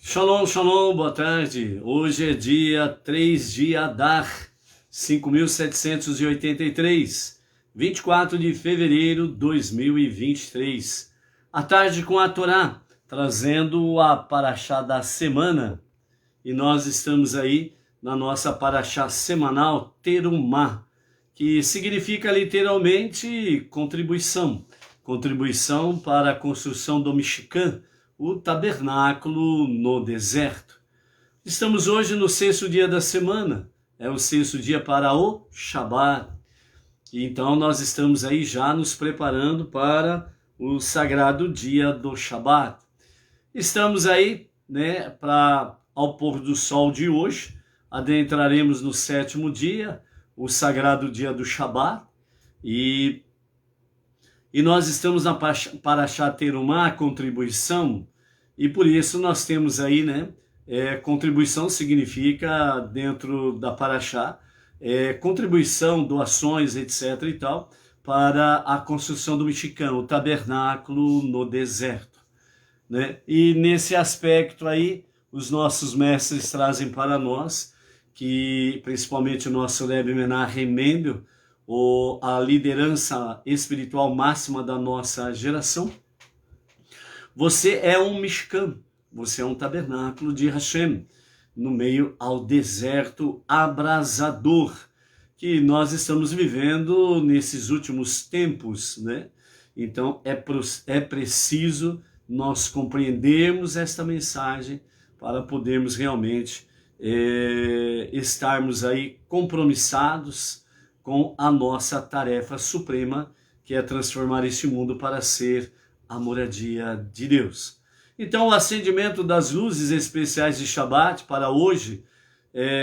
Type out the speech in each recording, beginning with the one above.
Shalom, shalom, boa tarde. Hoje é dia 3 de Adar, 5.783, 24 de fevereiro de 2023. À tarde com a Torá, trazendo a paraxá da semana. E nós estamos aí na nossa paraxá semanal Terumá, que significa literalmente contribuição. Contribuição para a construção do Mishkan, o tabernáculo no deserto. Estamos hoje no sexto dia da semana, é o sexto dia para o Shabat. E então nós estamos aí já nos preparando para o sagrado dia do Shabat. Estamos aí, ao pôr do sol de hoje, adentraremos no sétimo dia, o sagrado dia do Shabat, e nós estamos na paraxá Terumá, contribuição, e por isso nós temos aí, contribuição significa, dentro da paraxá, contribuição, doações, etc. e tal, para a construção do Mishkan, o tabernáculo no deserto. E nesse aspecto aí, os nossos mestres trazem para nós, que principalmente o nosso Rebbe Menachem Mendel, a liderança espiritual máxima da nossa geração. Você é um Mishkan, você é um tabernáculo de Hashem, no meio ao deserto abrasador, que nós estamos vivendo nesses últimos tempos, Então é preciso nós compreendermos esta mensagem para podermos realmente estarmos aí compromissados com a nossa tarefa suprema, que é transformar este mundo para ser a moradia de Deus. Então, o acendimento das luzes especiais de Shabat para hoje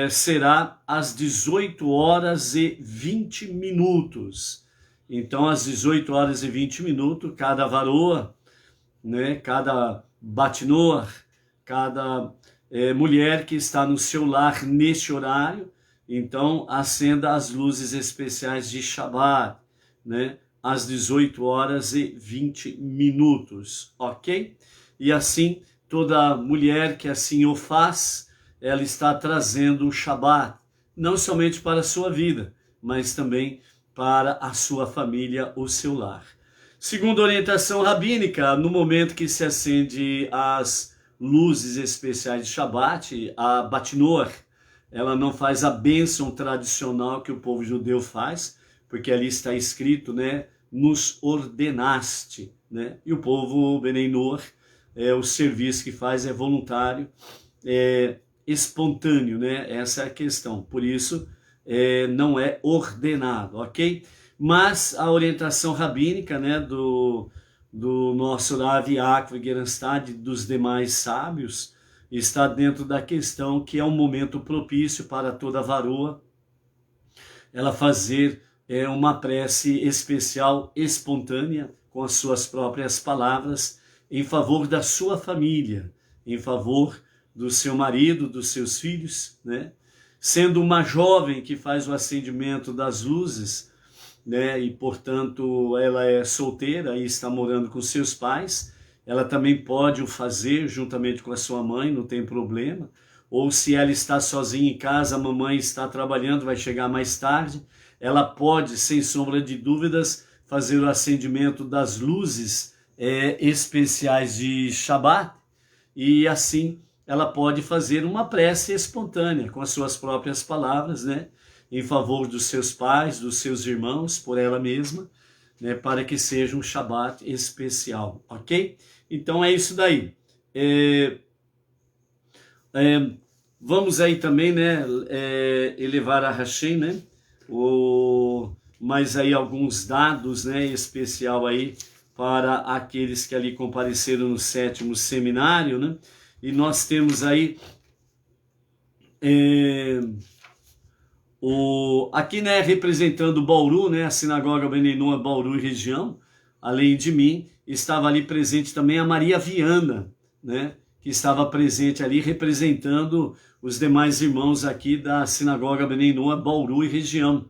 será às 18 horas e 20 minutos. Então, às 18 horas e 20 minutos, cada varoa, cada batinoa, cada mulher que está no seu lar neste horário, então acenda as luzes especiais de Shabat, às 18 horas e 20 minutos, ok? E assim, toda mulher que assim o faz, ela está trazendo o Shabat, não somente para a sua vida, mas também para a sua família, o seu lar. Segundo a orientação rabínica, no momento que se acende as luzes especiais de Shabat, a Batinoar, ela não faz a bênção tradicional que o povo judeu faz, porque ali está escrito, nos ordenaste, E o povo Benei Noach, o serviço que faz é voluntário, espontâneo, Essa é a questão. Por isso, não é ordenado, ok? Mas a orientação rabínica, do nosso Rav Yaakov Gerenstad, dos demais sábios, está dentro da questão que é um momento propício para toda varoa ela fazer uma prece especial, espontânea, com as suas próprias palavras, em favor da sua família, em favor do seu marido, dos seus filhos, Sendo uma jovem que faz o acendimento das luzes, e portanto ela é solteira e está morando com seus pais, ela também pode o fazer juntamente com a sua mãe, não tem problema. Ou se ela está sozinha em casa, a mamãe está trabalhando, vai chegar mais tarde, ela pode, sem sombra de dúvidas, fazer o acendimento das luzes especiais de Shabat, e assim ela pode fazer uma prece espontânea, com as suas próprias palavras, em favor dos seus pais, dos seus irmãos, por ela mesma, para que seja um Shabat especial, ok? Então é isso daí. Vamos aí também, elevar a Hashem, mais aí alguns dados, especial aí para aqueles que ali compareceram no sétimo seminário, E nós temos aí aqui, representando Bauru, a sinagoga Benei Noach Bauru e região, além de mim, estava ali presente também a Maria Viana, que estava presente ali representando os demais irmãos aqui da sinagoga Benei Noach Bauru e região,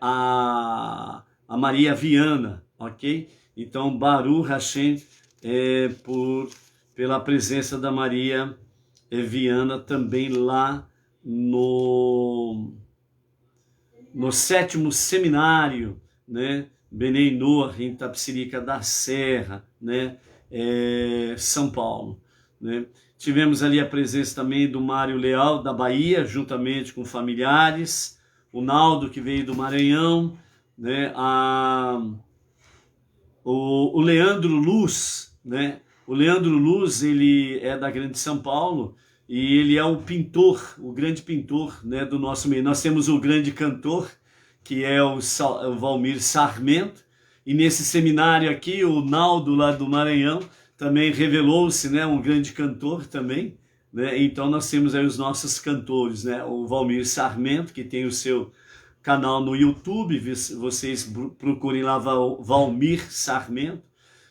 a Maria Viana, ok? Então, Baruch Hashem, pela presença da Maria Viana, também lá no 7º seminário, né, Benei Noor, em Itapecerica da Serra, né, São Paulo, né. Tivemos ali a presença também do Mário Leal, da Bahia, juntamente com familiares, o Naldo, que veio do Maranhão, né, o Leandro Luz, né, o Leandro Luz, ele é da Grande São Paulo, e ele é o pintor, o grande pintor, né, do nosso meio. Nós temos o grande cantor, que é o Valmir Sarmento, e nesse seminário aqui, o Naldo, lá do Maranhão, também revelou-se, né, um grande cantor também, né? Então nós temos aí os nossos cantores, né, o Valmir Sarmento, que tem o seu canal no YouTube, vocês procurem lá Valmir Sarmento,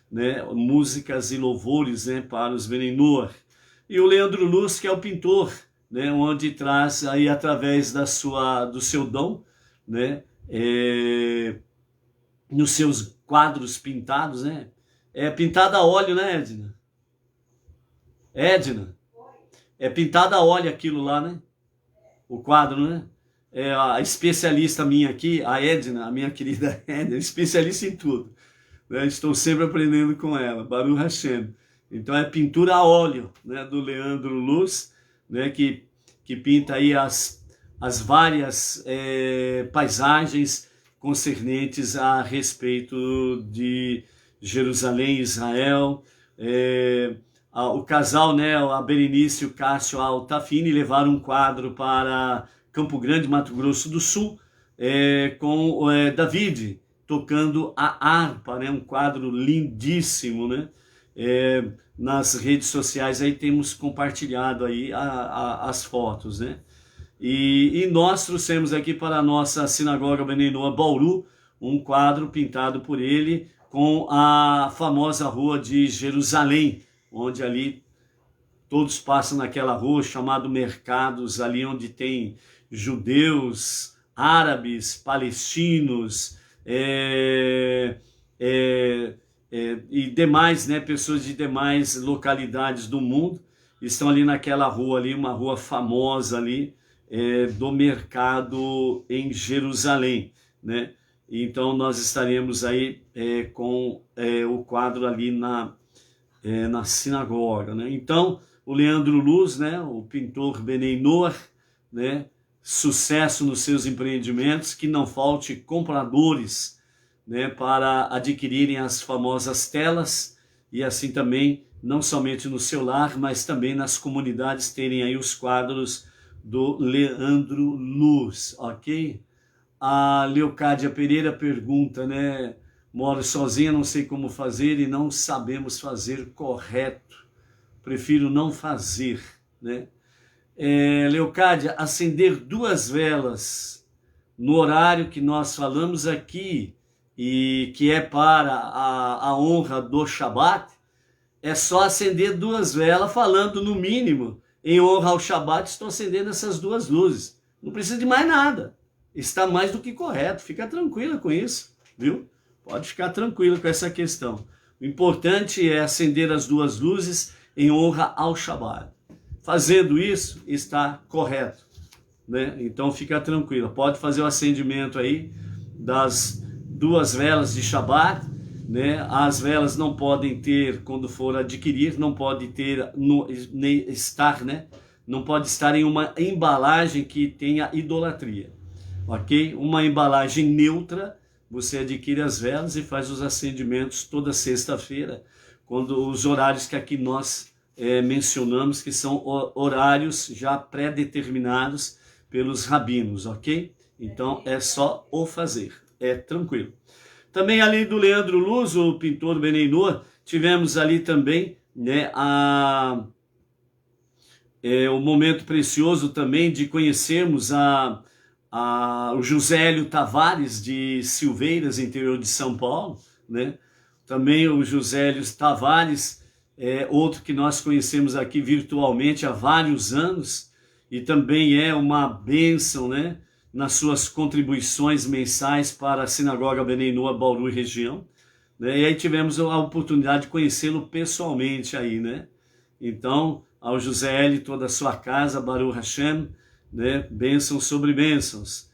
né, músicas e louvores, né, para os Benei Noor. E o Leandro Luz, que é o pintor, né, onde traz aí através do seu dom, né, nos seus quadros pintados, né, pintado a óleo, né, Edna? Edna? É pintado a óleo aquilo lá, né? O quadro, né? A especialista minha aqui, a Edna, a minha querida Edna, especialista em tudo, né? Estou sempre aprendendo com ela, Baruch Hashem. Então é pintura a óleo, né, do Leandro Luz, né, que pinta aí as várias paisagens concernentes a respeito de Jerusalém, Israel. O casal, né, a Berenice e o Cássio Altafini, levaram um quadro para Campo Grande, Mato Grosso do Sul, com David tocando a harpa, né, um quadro lindíssimo, né? Nas redes sociais aí temos compartilhado aí as fotos, né? E nós trouxemos aqui para a nossa sinagoga Benei Noor Bauru um quadro pintado por ele com a famosa rua de Jerusalém, onde ali todos passam naquela rua chamado Mercados, ali onde tem judeus, árabes, palestinos, e demais, né, pessoas de demais localidades do mundo estão ali naquela rua ali, uma rua famosa ali, do mercado em Jerusalém, né? Então nós estaremos aí com o quadro ali na sinagoga, né? Então o Leandro Luz, né, o pintor Benei Noor, né, sucesso nos seus empreendimentos, que não falte compradores, né, para adquirirem as famosas telas, e assim também, não somente no seu lar, mas também nas comunidades, terem aí os quadros do Leandro Luz, ok? A Leocádia Pereira pergunta, né, moro sozinha, não sei como fazer e não sabemos fazer correto, prefiro não fazer, né? Leocádia, acender 2 velas no horário que nós falamos aqui, e que é para a honra do Shabat, é só acender 2 velas, falando no mínimo, em honra ao Shabat, estou acendendo essas 2 luzes. Não precisa de mais nada. Está mais do que correto. Fica tranquila com isso, viu? Pode ficar tranquila com essa questão. O importante é acender as 2 luzes em honra ao Shabat. Fazendo isso, está correto, né? Então fica tranquila. Pode fazer o acendimento aí das 2 velas de Shabat, né? As velas não podem ter, quando for adquirir, não pode ter, né? Não pode estar em uma embalagem que tenha idolatria, ok? Uma embalagem neutra, você adquire as velas e faz os acendimentos toda sexta-feira, quando os horários que aqui nós mencionamos, que são horários já pré-determinados pelos rabinos, ok? Então é só o fazer, tranquilo. Também, além do Leandro Luz, o pintor Benei Noor, tivemos ali também, né, o momento precioso também de conhecermos o José Hélio Tavares de Silveiras, interior de São Paulo, né? Também o José Hélio Tavares, outro que nós conhecemos aqui virtualmente há vários anos, e também é uma bênção, né, nas suas contribuições mensais para a Sinagoga Benei Noor Bauru e região, né? E aí tivemos a oportunidade de conhecê-lo pessoalmente aí, né? Então, ao José L. e toda a sua casa, Baruch Hashem, né? Bênçãos sobre bênçãos.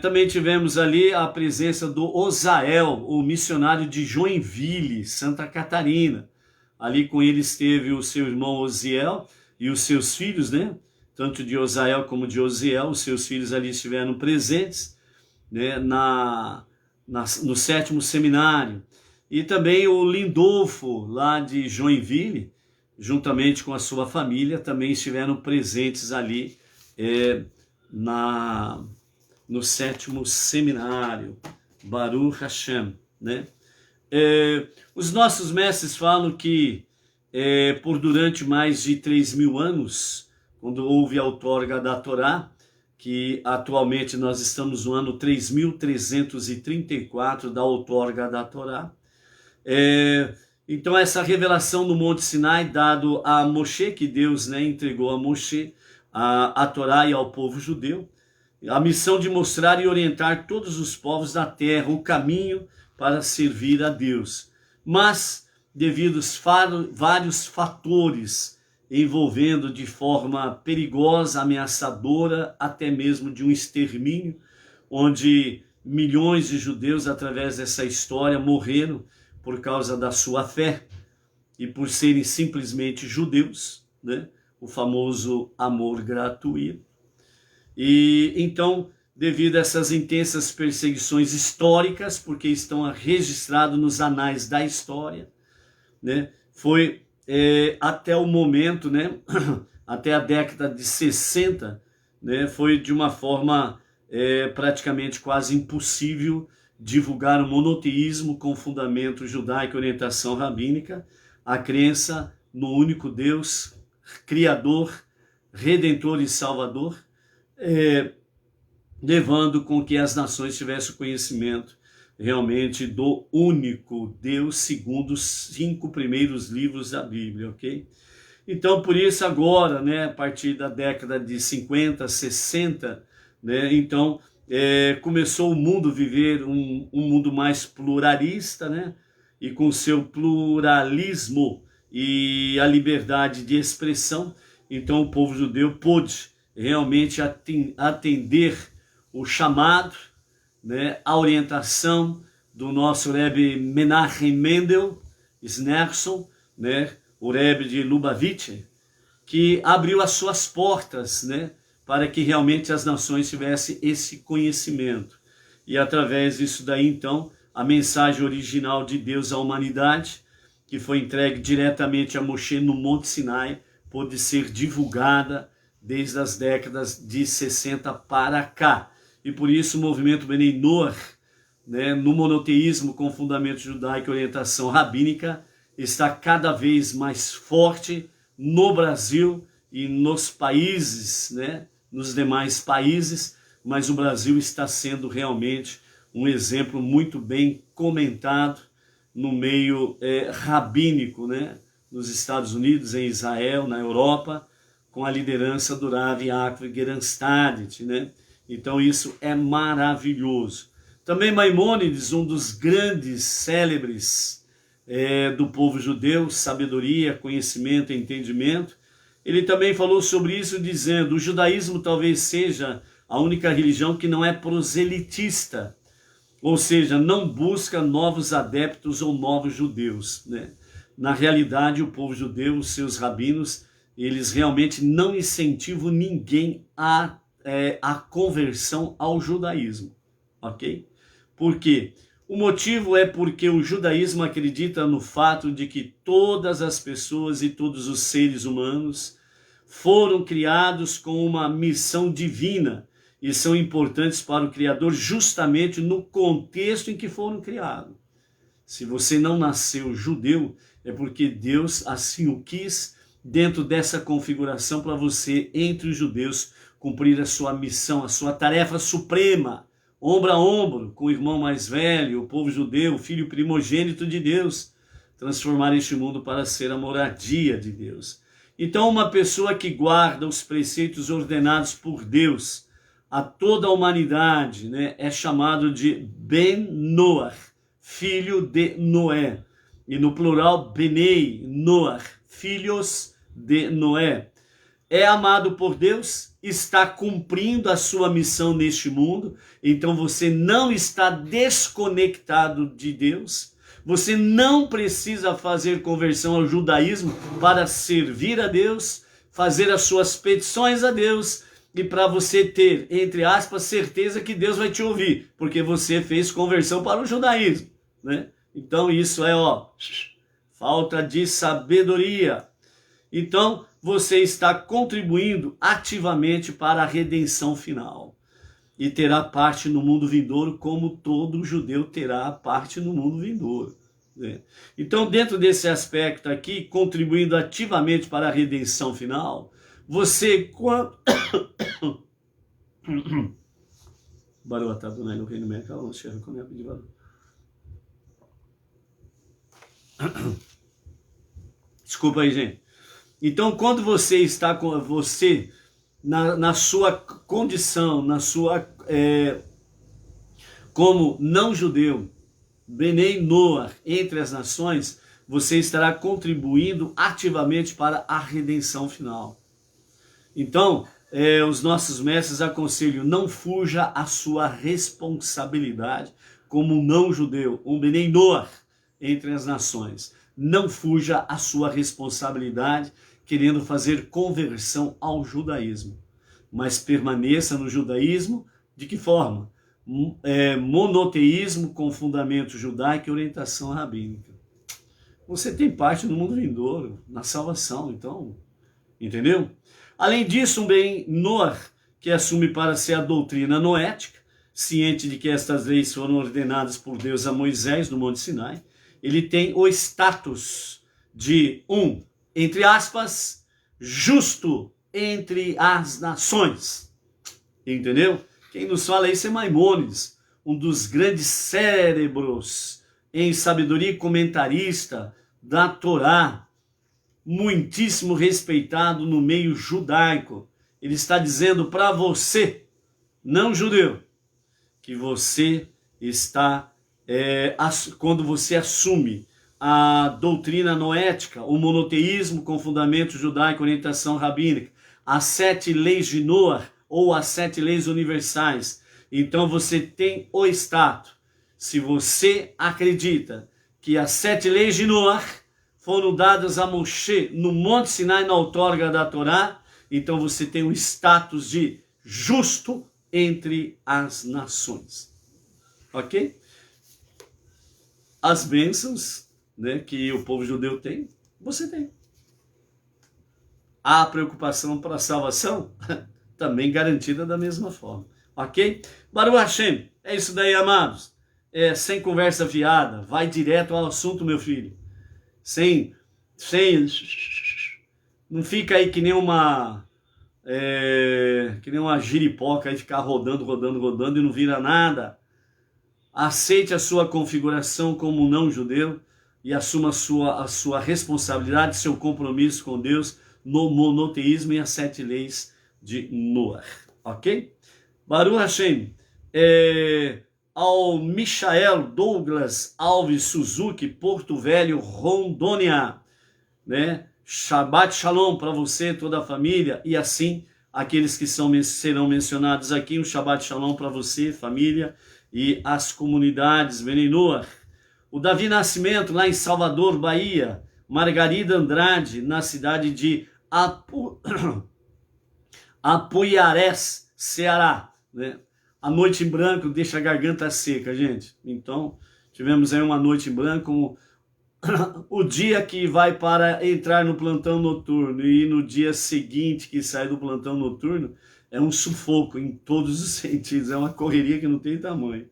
Também tivemos ali a presença do Osael, o missionário de Joinville, Santa Catarina. Ali com ele esteve o seu irmão Osiel e os seus filhos, né? Tanto de Osael como de Osiel, os seus filhos ali estiveram presentes, né? No 7º seminário. E também o Lindolfo, lá de Joinville, juntamente com a sua família, também estiveram presentes ali no 7º seminário, Baruch Hashem, né? Os nossos mestres falam que por durante mais de 3.000 anos, quando houve a outorga da Torá, que atualmente nós estamos no ano 3.334 da outorga da Torá, então essa revelação no Monte Sinai, dado a Moshe, que Deus, né, entregou a Moshe, a Torá e ao povo judeu, a missão de mostrar e orientar todos os povos da terra o caminho para servir a Deus. Mas, devido a vários fatores envolvendo de forma perigosa, ameaçadora, até mesmo de um extermínio, onde milhões de judeus, através dessa história, morreram por causa da sua fé e por serem simplesmente judeus, né? O famoso amor gratuito. E então, devido a essas intensas perseguições históricas, porque estão registrados nos anais da história, né? Foi até o momento, né? Até a década de 60, né? Foi de uma forma praticamente quase impossível divulgar o monoteísmo com fundamento judaico e orientação rabínica, a crença no único Deus, Criador, Redentor e Salvador, levando com que as nações tivessem o conhecimento realmente do único Deus, segundo os 5 primeiros livros da Bíblia, ok? Então, por isso agora, né, a partir da década de 50, 60, né, então começou o mundo a viver um mundo mais pluralista, né, e com seu pluralismo e a liberdade de expressão, então o povo judeu pôde realmente atender o chamado, né, a orientação do nosso Rebbe Menachem Mendel Schneerson, né, o Rebbe de Lubavitch, que abriu as suas portas, né, para que realmente as nações tivessem esse conhecimento. E através disso daí, então, a mensagem original de Deus à humanidade, que foi entregue diretamente a Moshe no Monte Sinai, pôde ser divulgada desde as décadas de 60 para cá. E por isso o movimento Benei Noach, né, no monoteísmo com fundamento judaico e orientação rabínica, está cada vez mais forte no Brasil e nos países, né, nos demais países, mas o Brasil está sendo realmente um exemplo muito bem comentado no meio rabínico, né, nos Estados Unidos, em Israel, na Europa, com a liderança do Rav Yaakov Geranstadit, né? Então isso é maravilhoso. Também Maimônides, um dos grandes célebres do povo judeu, sabedoria, conhecimento e entendimento, ele também falou sobre isso dizendo: o judaísmo talvez seja a única religião que não é proselitista, ou seja, não busca novos adeptos ou novos judeus, né? Na realidade, o povo judeu, os seus rabinos, eles realmente não incentivam ninguém a conversão ao judaísmo, ok? Por quê? O motivo é porque o judaísmo acredita no fato de que todas as pessoas e todos os seres humanos foram criados com uma missão divina e são importantes para o Criador justamente no contexto em que foram criados. Se você não nasceu judeu, é porque Deus assim o quis, dentro dessa configuração, para você, entre os judeus, cumprir a sua missão, a sua tarefa suprema, ombro a ombro com o irmão mais velho, o povo judeu, o filho primogênito de Deus, transformar este mundo para ser a moradia de Deus. Então, uma pessoa que guarda os preceitos ordenados por Deus a toda a humanidade, né, é chamado de Ben Noach, filho de Noé. E no plural, Benei Noach, filhos de Noé. É amado por Deus, está cumprindo a sua missão neste mundo, então você não está desconectado de Deus, você não precisa fazer conversão ao judaísmo para servir a Deus, fazer as suas petições a Deus e para você ter, entre aspas, certeza que Deus vai te ouvir, porque você fez conversão para o judaísmo, né? Então isso é, falta de sabedoria. Então, você está contribuindo ativamente para a redenção final. E terá parte no mundo vindouro, como todo judeu terá parte no mundo vindouro, né? Então, dentro desse aspecto aqui, contribuindo ativamente para a redenção final, você, quando... Desculpa aí, gente. Então, quando você está com você na sua condição, como não judeu, Benei Noah, entre as nações, você estará contribuindo ativamente para a redenção final. Então, os nossos mestres aconselham, não fuja a sua responsabilidade como um não judeu, um Benei Noah entre as nações. Não fuja a sua responsabilidade querendo fazer conversão ao judaísmo, mas permaneça no judaísmo. De que forma? Monoteísmo com fundamento judaico e orientação rabínica. Você tem parte no mundo vindouro, na salvação, então, entendeu? Além disso, um Benei Noah, que assume para si a doutrina noética, ciente de que estas leis foram ordenadas por Deus a Moisés no Monte Sinai, ele tem o status de entre aspas, justo entre as nações. Entendeu? Quem nos fala isso é Maimônides, um dos grandes cérebros em sabedoria e comentarista da Torá, muitíssimo respeitado no meio judaico. Ele está dizendo para você, não judeu, que você está, quando você assume a doutrina noética, o monoteísmo com fundamento judaico, orientação rabínica, as 7 leis de Noah, ou as 7 leis universais, então você tem o status. Se você acredita que as 7 leis de Noah foram dadas a Moshe no Monte Sinai, na outorga da Torá, então você tem o status de justo entre as nações. Ok? As bênçãos, né, que o povo judeu tem, você tem. A preocupação para a salvação também garantida da mesma forma. Ok? Baruch Hashem, é isso daí, amados. Sem conversa fiada, vai direto ao assunto, meu filho. Não fica aí que nem uma giripoca aí, ficar rodando e não vira nada. Aceite a sua configuração como não judeu e assuma a sua responsabilidade, seu compromisso com Deus no monoteísmo e as 7 leis de Noah. Ok? Baruch Hashem. Ao Michael Douglas Alves Suzuki, Porto Velho, Rondônia, né? Shabbat Shalom para você, toda a família, e assim aqueles que serão mencionados aqui, um Shabbat Shalom para você, família, e as comunidades Benei Noah. O Davi Nascimento, lá em Salvador, Bahia. Margarida Andrade, na cidade de Apuiarés, Ceará, né? A noite em branco deixa a garganta seca, gente. Então, tivemos aí uma noite em branco, o dia que vai para entrar no plantão noturno e no dia seguinte que sai do plantão noturno, é um sufoco em todos os sentidos, é uma correria que não tem tamanho.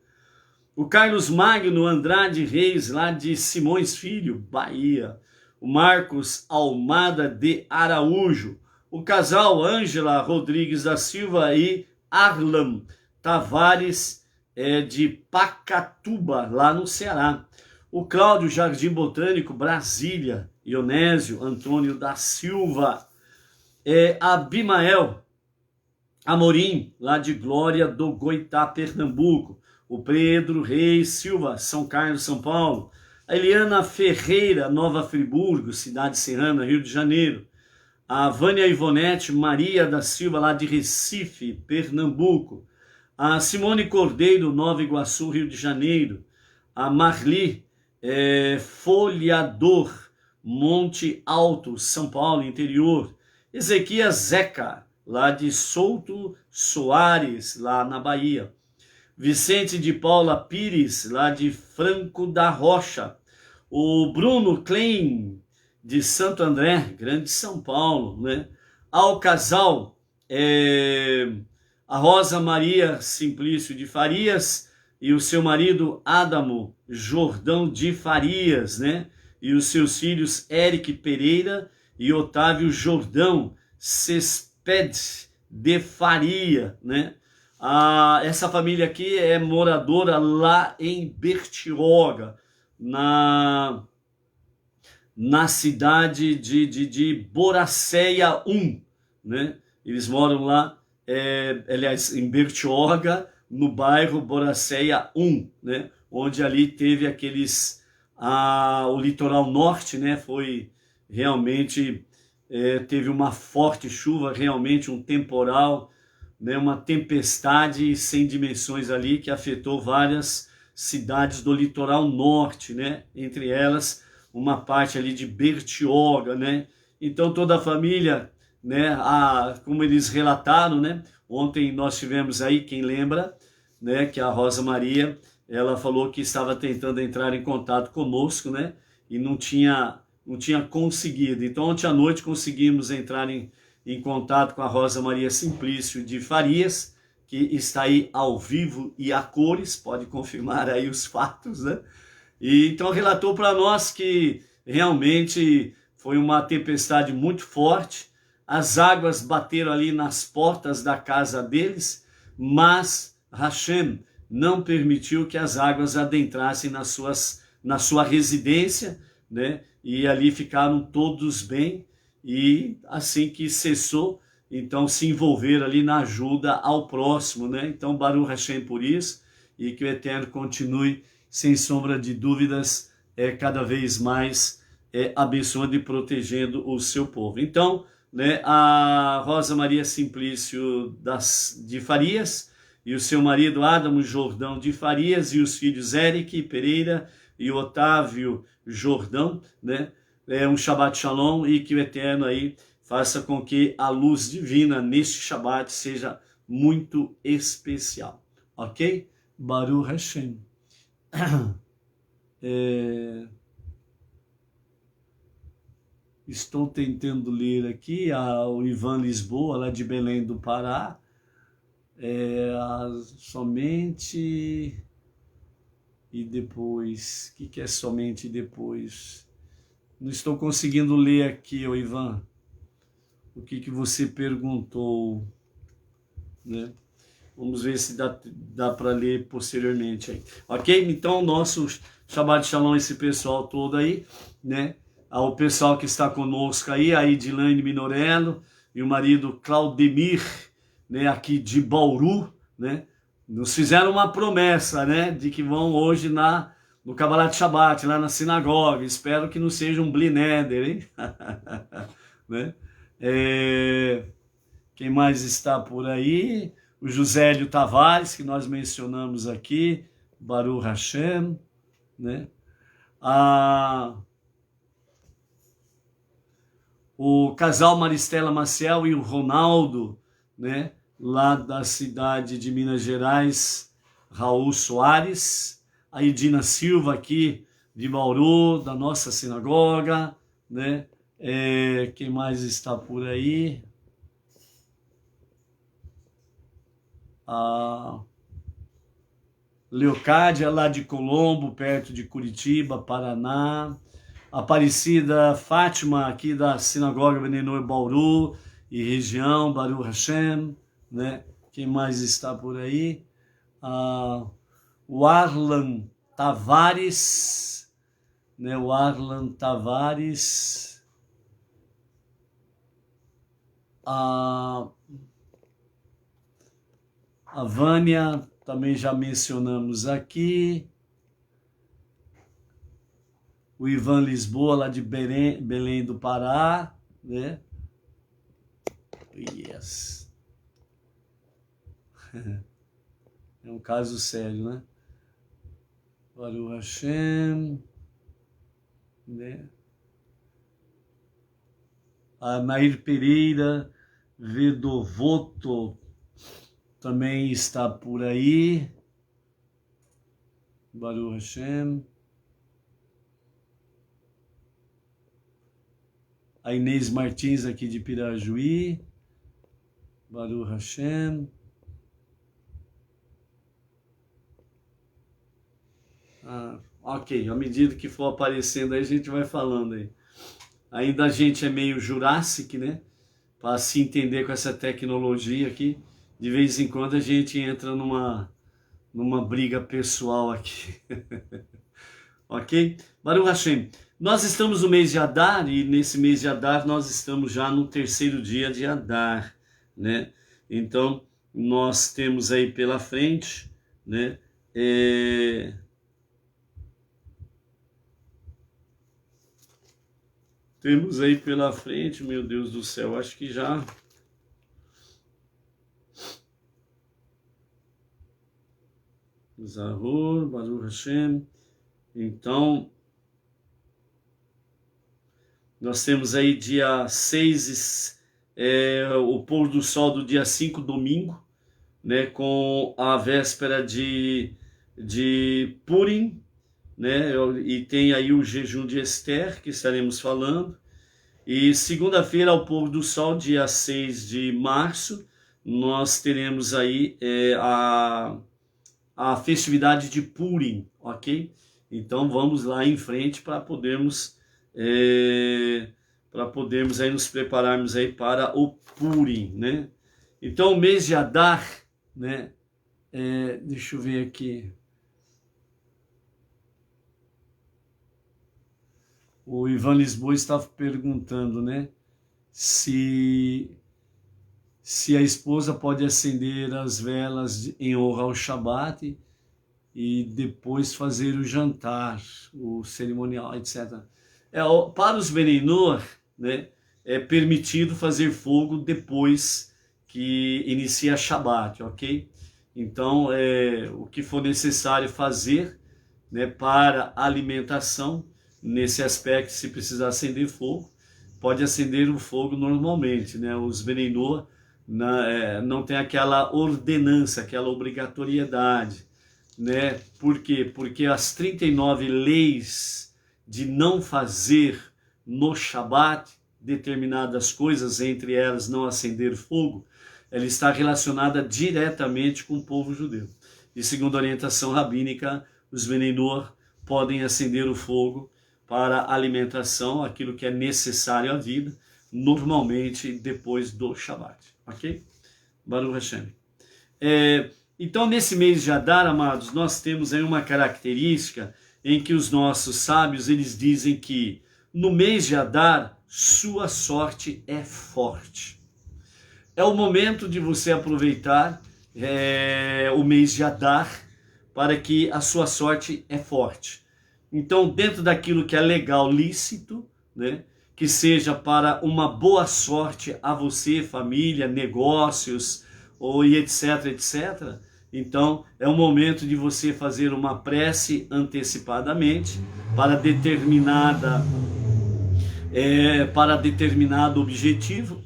O Carlos Magno Andrade Reis, lá de Simões Filho, Bahia. O Marcos Almada de Araújo. O casal Ângela Rodrigues da Silva e Arlan Tavares de Pacatuba, lá no Ceará. O Cláudio Jardim Botânico, Brasília. Ionésio Antônio da Silva. Abimael Amorim, lá de Glória do Goitá, Pernambuco. O Pedro Reis Silva, São Carlos, São Paulo. A Eliana Ferreira, Nova Friburgo, cidade serrana, Rio de Janeiro. a Vânia Ivonete Maria da Silva, lá de Recife, Pernambuco, a Simone Cordeiro, Nova Iguaçu, Rio de Janeiro, a Marli Folhador, Monte Alto, São Paulo, interior, Ezequias Zeca, lá de Souto Soares, lá na Bahia, Vicente de Paula Pires, lá de Franco da Rocha, o Bruno Klein, de Santo André, Grande São Paulo, né? Ao casal, a Rosa Maria Simplício de Farias e o seu marido Adamo Jordão de Farias, né? E os seus filhos Eric Pereira e Otávio Jordão Cesped de Faria, né? Essa família aqui é moradora lá em Bertioga, na cidade de Boracéia 1, né? Eles moram lá, aliás, em Bertioga, no bairro Boracéia 1, né? Onde ali teve o litoral norte, né? Foi realmente, teve uma forte chuva, realmente um temporal, né? Uma tempestade sem dimensões ali que afetou várias cidades do litoral norte, né? Entre elas, uma parte ali de Bertioga, né? Então toda a família, né? Como eles relataram, né? Ontem nós tivemos aí, quem lembra, né? Que a Rosa Maria, ela falou que estava tentando entrar em contato conosco, né? E não tinha conseguido. Então ontem à noite conseguimos entrar em contato com a Rosa Maria Simplício de Farias, que está aí ao vivo e a cores, pode confirmar aí os fatos, né? E então relatou para nós que realmente foi uma tempestade muito forte, as águas bateram ali nas portas da casa deles, mas Hashem não permitiu que as águas adentrassem na sua residência, né? E ali ficaram todos bem, e assim que cessou, então se envolveram ali na ajuda ao próximo, né? Então Baruch Hashem por isso, e que o Eterno continue, sem sombra de dúvidas, cada vez mais abençoando e protegendo o seu povo. Então, né, a Rosa Maria Simplício de Farias e o seu marido Adamo Jordão de Farias e os filhos Eric Pereira e Otávio Jordão, né? Um Shabbat Shalom, e que o Eterno aí faça com que a luz divina neste Shabbat seja muito especial, ok? Baruch Hashem. Estou tentando ler aqui o Ivan Lisboa, lá de Belém do Pará, somente e depois. O que é somente e depois? Não estou conseguindo ler aqui, Ivan, o que você perguntou, né? Vamos ver se dá para ler posteriormente aí. Ok? Então, nosso Shabbat Shalom, esse pessoal todo aí, né? Ao pessoal que está conosco aí, a Edilane Minorello e o marido Claudemir, né? Aqui de Bauru, né? Nos fizeram uma promessa, né? De que vão hoje no Kabbalat Shabbat, lá na sinagoga. Espero que não seja um Blineder, hein? Né? Quem mais está por aí? O Josélio Tavares, que nós mencionamos aqui, Baruch Hashem, né? O casal Maristela Maciel e o Ronaldo, né? Lá da cidade de Minas Gerais, Raul Soares, a Edina Silva aqui de Bauru, da nossa sinagoga, né? Quem mais está por aí? A Leocádia, lá de Colombo, perto de Curitiba, Paraná. Aparecida Fátima, aqui da Sinagoga Benenor Bauru e região, Baruch Hashem, né? Quem mais está por aí? O Arlan Tavares, né? O Arlan Tavares. A Vânia, também já mencionamos aqui. O Ivan Lisboa, lá de Belém do Pará, né? Yes. É um caso sério, né? Baruch Hashem, né? A Nair Pereira Vedovoto também está por aí. Baruch Hashem. A Inês Martins aqui de Pirajuí. Baruch Hashem. Ok, à medida que for aparecendo aí, a gente vai falando aí. Ainda a gente é meio Jurassic, né? Para se entender com essa tecnologia aqui. De vez em quando a gente entra numa briga pessoal aqui. Ok? Baruch Hashem. Nós estamos no mês de Adar, e nesse mês de Adar nós estamos já no terceiro dia de Adar, né? Então, nós temos aí pela frente, né? Temos aí pela frente, meu Deus do céu, acho que já... Zahor, Baruch Hashem. Então, nós temos aí dia 6, o pôr do sol do dia 5, domingo, né, com a véspera de Purim, né, e tem aí o jejum de Esther, que estaremos falando. E segunda-feira, ao pôr do sol, dia 6 de março, nós teremos aí a festividade de Purim, ok? Então vamos lá em frente para podermos aí nos prepararmos aí para o Purim, né? Então o mês de Adar, né? Deixa eu ver aqui. O Ivan Lisboa estava perguntando, né? Se a esposa pode acender as velas em honra ao Shabat e depois fazer o jantar, o cerimonial, etc. Para os Beneinor, né, é permitido fazer fogo depois que inicia Shabat, ok? Então, o que for necessário fazer, né, para alimentação, nesse aspecto, se precisar acender fogo, pode acender o fogo normalmente, né? Os Beneinor não tem aquela ordenança, aquela obrigatoriedade, né? Por quê? Porque as 39 leis de não fazer no Shabat determinadas coisas, entre elas não acender fogo, ela está relacionada diretamente com o povo judeu. E segundo a orientação rabínica, os Beneinor podem acender o fogo para alimentação, aquilo que é necessário à vida, normalmente depois do Shabat, ok? Baruch Hashem. Então, nesse mês de Adar, amados, nós temos aí uma característica em que os nossos sábios, eles dizem que no mês de Adar, sua sorte é forte. É o momento de você aproveitar o mês de Adar para que a sua sorte é forte. Então, dentro daquilo que é legal, lícito, né, que seja para uma boa sorte a você, família, negócios, e etc, etc. Então, é o momento de você fazer uma prece antecipadamente para determinado objetivo,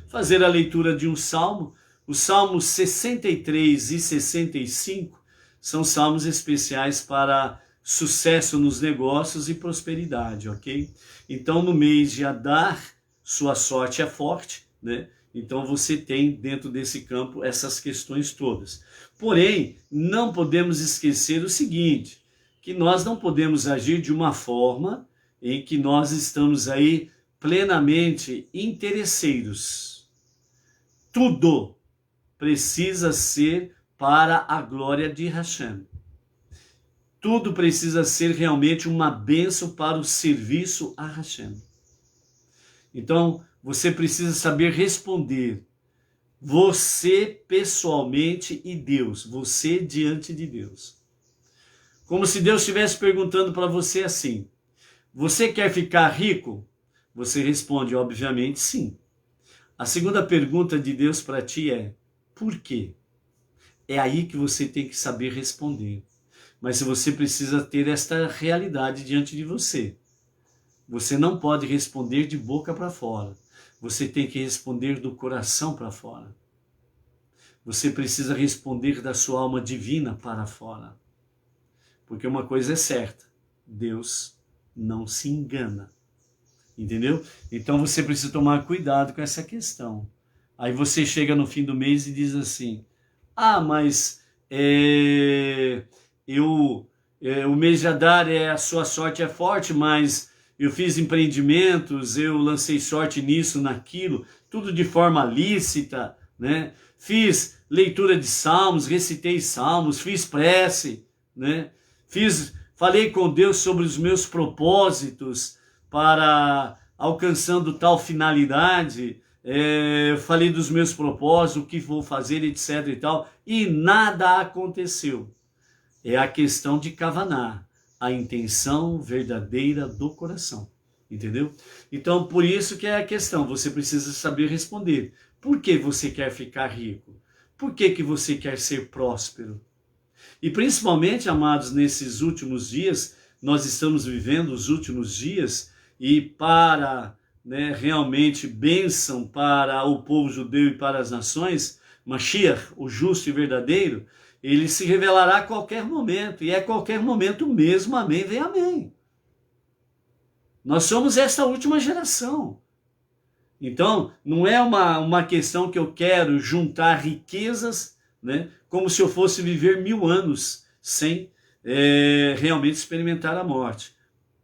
fazer a leitura de um salmo. Os salmos 63 e 65 são salmos especiais para sucesso nos negócios e prosperidade, ok? Então, no mês de Adar, sua sorte é forte, né? Então, você tem dentro desse campo essas questões todas. Porém, não podemos esquecer o seguinte, que nós não podemos agir de uma forma em que nós estamos aí plenamente interesseiros. Tudo precisa ser para a glória de Hashem. Tudo precisa ser realmente uma bênção para o serviço a Hashem. Então, você precisa saber responder. Você pessoalmente e Deus. Você diante de Deus. Como se Deus estivesse perguntando para você assim: você quer ficar rico? Você responde, obviamente, sim. A segunda pergunta de Deus para ti é: por quê? É aí que você tem que saber responder. Mas você precisa ter esta realidade diante de você. Você não pode responder de boca para fora. Você tem que responder do coração para fora. Você precisa responder da sua alma divina para fora. Porque uma coisa é certa: Deus não se engana. Entendeu? Então você precisa tomar cuidado com essa questão. Aí você chega no fim do mês e diz assim: ah, mas o mês de Adar, a sua sorte é forte, mas eu fiz empreendimentos, eu lancei sorte nisso, naquilo, tudo de forma lícita, né? Fiz leitura de salmos, recitei salmos, fiz prece, né? Falei com Deus sobre os meus propósitos para alcançando tal finalidade. Falei dos meus propósitos, o que vou fazer, etc e tal, e nada aconteceu. É a questão de Kavaná, a intenção verdadeira do coração, entendeu? Então, por isso que é a questão, você precisa saber responder. Por que você quer ficar rico? Por que você quer ser próspero? E principalmente, amados, nesses últimos dias, nós estamos vivendo os últimos dias, e para realmente bênção para o povo judeu e para as nações, Mashiach, o justo e verdadeiro, ele se revelará a qualquer momento, e é qualquer momento mesmo, amém, vem amém. Nós somos essa última geração. Então, não é uma questão que eu quero juntar riquezas, né, como se eu fosse viver 1000 anos sem realmente experimentar a morte.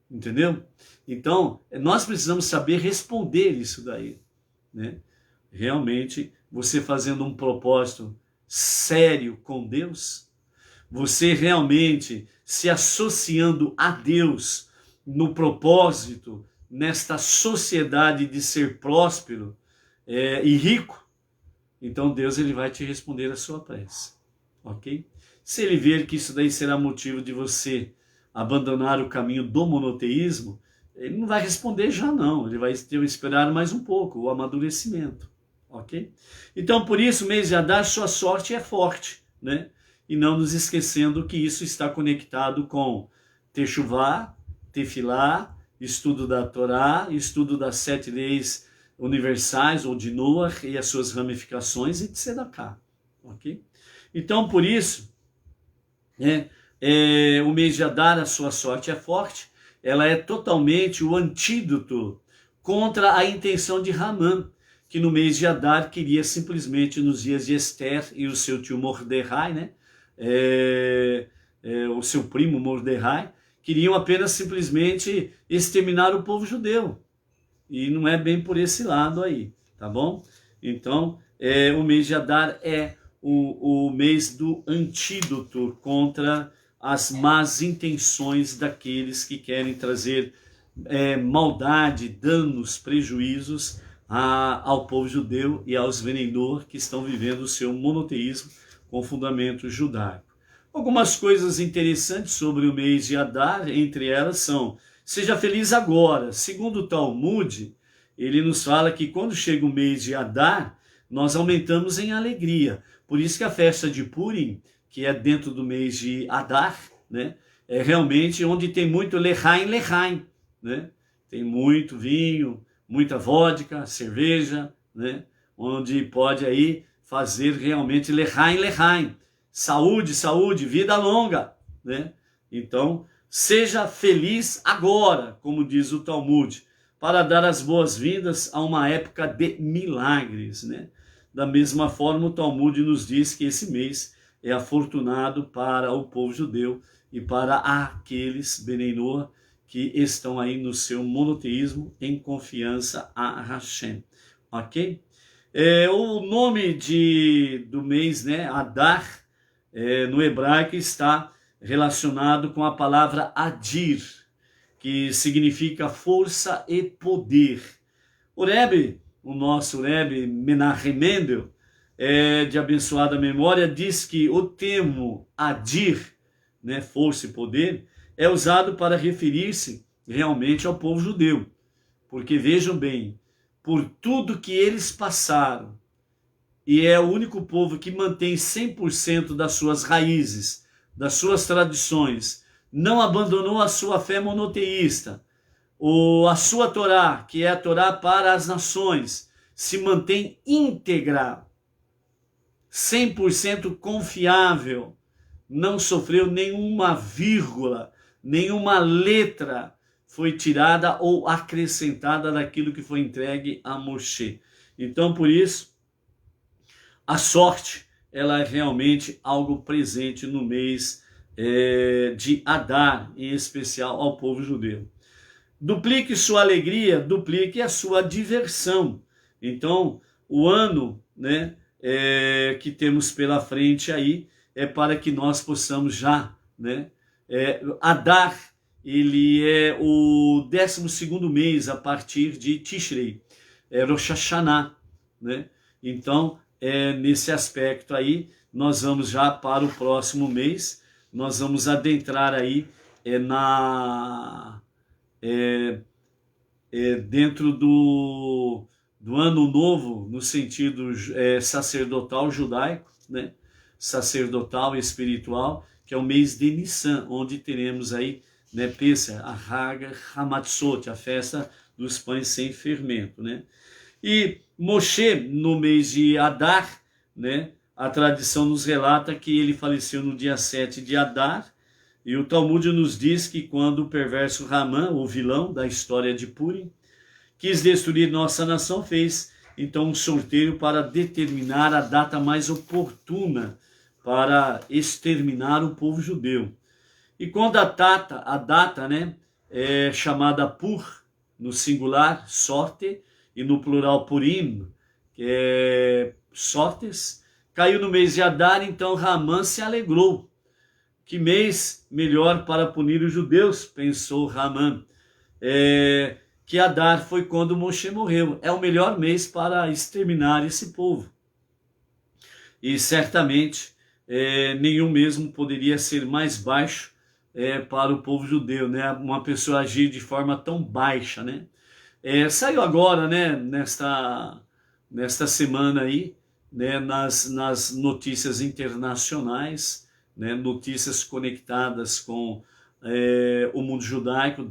Entendeu? Então, nós precisamos saber responder isso daí, né? Realmente, você fazendo um propósito sério com Deus, você realmente se associando a Deus no propósito, nesta sociedade de ser próspero e rico, então Deus ele vai te responder a sua prece, ok? Se ele ver que isso daí será motivo de você abandonar o caminho do monoteísmo, ele não vai responder já não, ele vai ter esperar mais um pouco, o amadurecimento, ok? Então, por isso, mês de Adar, sua sorte é forte, né? E não nos esquecendo que isso está conectado com Techuvá, Tefilá, estudo da Torá, estudo das 7 leis universais, ou de Noach e as suas ramificações, e de Sedaká, ok? Então, por isso, o mês de Adar, a sua sorte é forte, ela é totalmente o antídoto contra a intenção de Hamã, que no mês de Adar queria simplesmente, nos dias de Esther e o seu tio Mordecai, né? O seu primo Mordecai, queriam apenas simplesmente exterminar o povo judeu. E não é bem por esse lado aí, tá bom? Então, o mês de Adar é o mês do antídoto contra as más intenções daqueles que querem trazer maldade, danos, prejuízos ao povo judeu e aos Venendor que estão vivendo o seu monoteísmo com fundamento judaico. Algumas coisas interessantes sobre o mês de Adar, entre elas são: seja feliz agora. Segundo o Talmud, ele nos fala que quando chega o mês de Adar, nós aumentamos em alegria. Por isso que a festa de Purim, que é dentro do mês de Adar, né, é realmente onde tem muito lechaim, né? Tem muito vinho, muita vodka, cerveja, né? Onde pode aí fazer realmente lechaim. Saúde, vida longa, né? Então, seja feliz agora, como diz o Talmud, para dar as boas-vindas a uma época de milagres, né? Da mesma forma, o Talmud nos diz que esse mês é afortunado para o povo judeu e para aqueles Benei que estão aí no seu monoteísmo em confiança a Hashem, ok? O nome do mês, né, Adar, no hebraico está relacionado com a palavra Adir, que significa força e poder. O nosso Rebbe Menachem Mendel, de abençoada memória, diz que o termo Adir, né, força e poder, é usado para referir-se realmente ao povo judeu. Porque vejam bem, por tudo que eles passaram, e é o único povo que mantém 100% das suas raízes, das suas tradições, não abandonou a sua fé monoteísta, a sua Torá, que é a Torá para as nações, se mantém íntegra, 100% confiável, não sofreu nenhuma vírgula, nenhuma letra foi tirada ou acrescentada daquilo que foi entregue a Moshe. Então, por isso, a sorte, ela é realmente algo presente no mês de Adar, em especial ao povo judeu. Duplique sua alegria, duplique a sua diversão. Então, o ano, né, que temos pela frente aí é para que nós possamos já, né, Adar, ele é o 12º mês a partir de Tishrei, Rosh Hashanah, né? Então, nesse aspecto aí, nós vamos já para o próximo mês, nós vamos adentrar aí dentro do ano novo, no sentido sacerdotal judaico, né? Sacerdotal e espiritual, que é o mês de Nissan, onde teremos aí, né, Pesach, a Hag Hamatzot, a festa dos pães sem fermento, né? E Moshe, no mês de Adar, né, a tradição nos relata que ele faleceu no dia 7 de Adar, e o Talmud nos diz que quando o perverso Ramã, o vilão da história de Purim, quis destruir nossa nação, fez então um sorteio para determinar a data mais oportuna para exterminar o povo judeu. E quando a data, né, é chamada Pur, no singular, sorte, e no plural Purim, que é sortes, caiu no mês de Adar, então Ramã se alegrou. Que mês melhor para punir os judeus, pensou Ramã. Que Adar foi quando Moshe morreu. É o melhor mês para exterminar esse povo. E certamente nenhum mesmo poderia ser mais baixo para o povo judeu, né? Uma pessoa agir de forma tão baixa, né? Saiu agora, né, nesta semana aí, né, nas notícias internacionais, né, notícias conectadas com o mundo judaico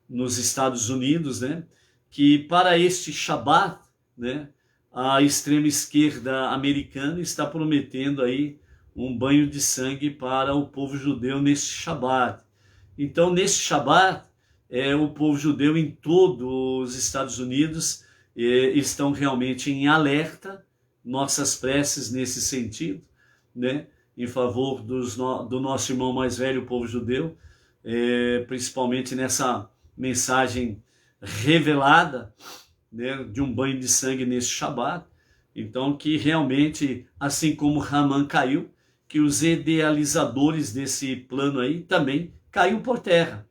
nos Estados Unidos, né, que para este Shabat, né, a extrema esquerda americana está prometendo aí um banho de sangue para o povo judeu neste Shabat. Então, neste Shabat, o povo judeu em todos os Estados Unidos estão realmente em alerta, nossas preces nesse sentido, né, em favor do nosso irmão mais velho, o povo judeu, principalmente nessa mensagem revelada, né, de um banho de sangue nesse Shabat. Então, que realmente, assim como Ramã caiu, que os idealizadores desse plano aí também caiam por terra,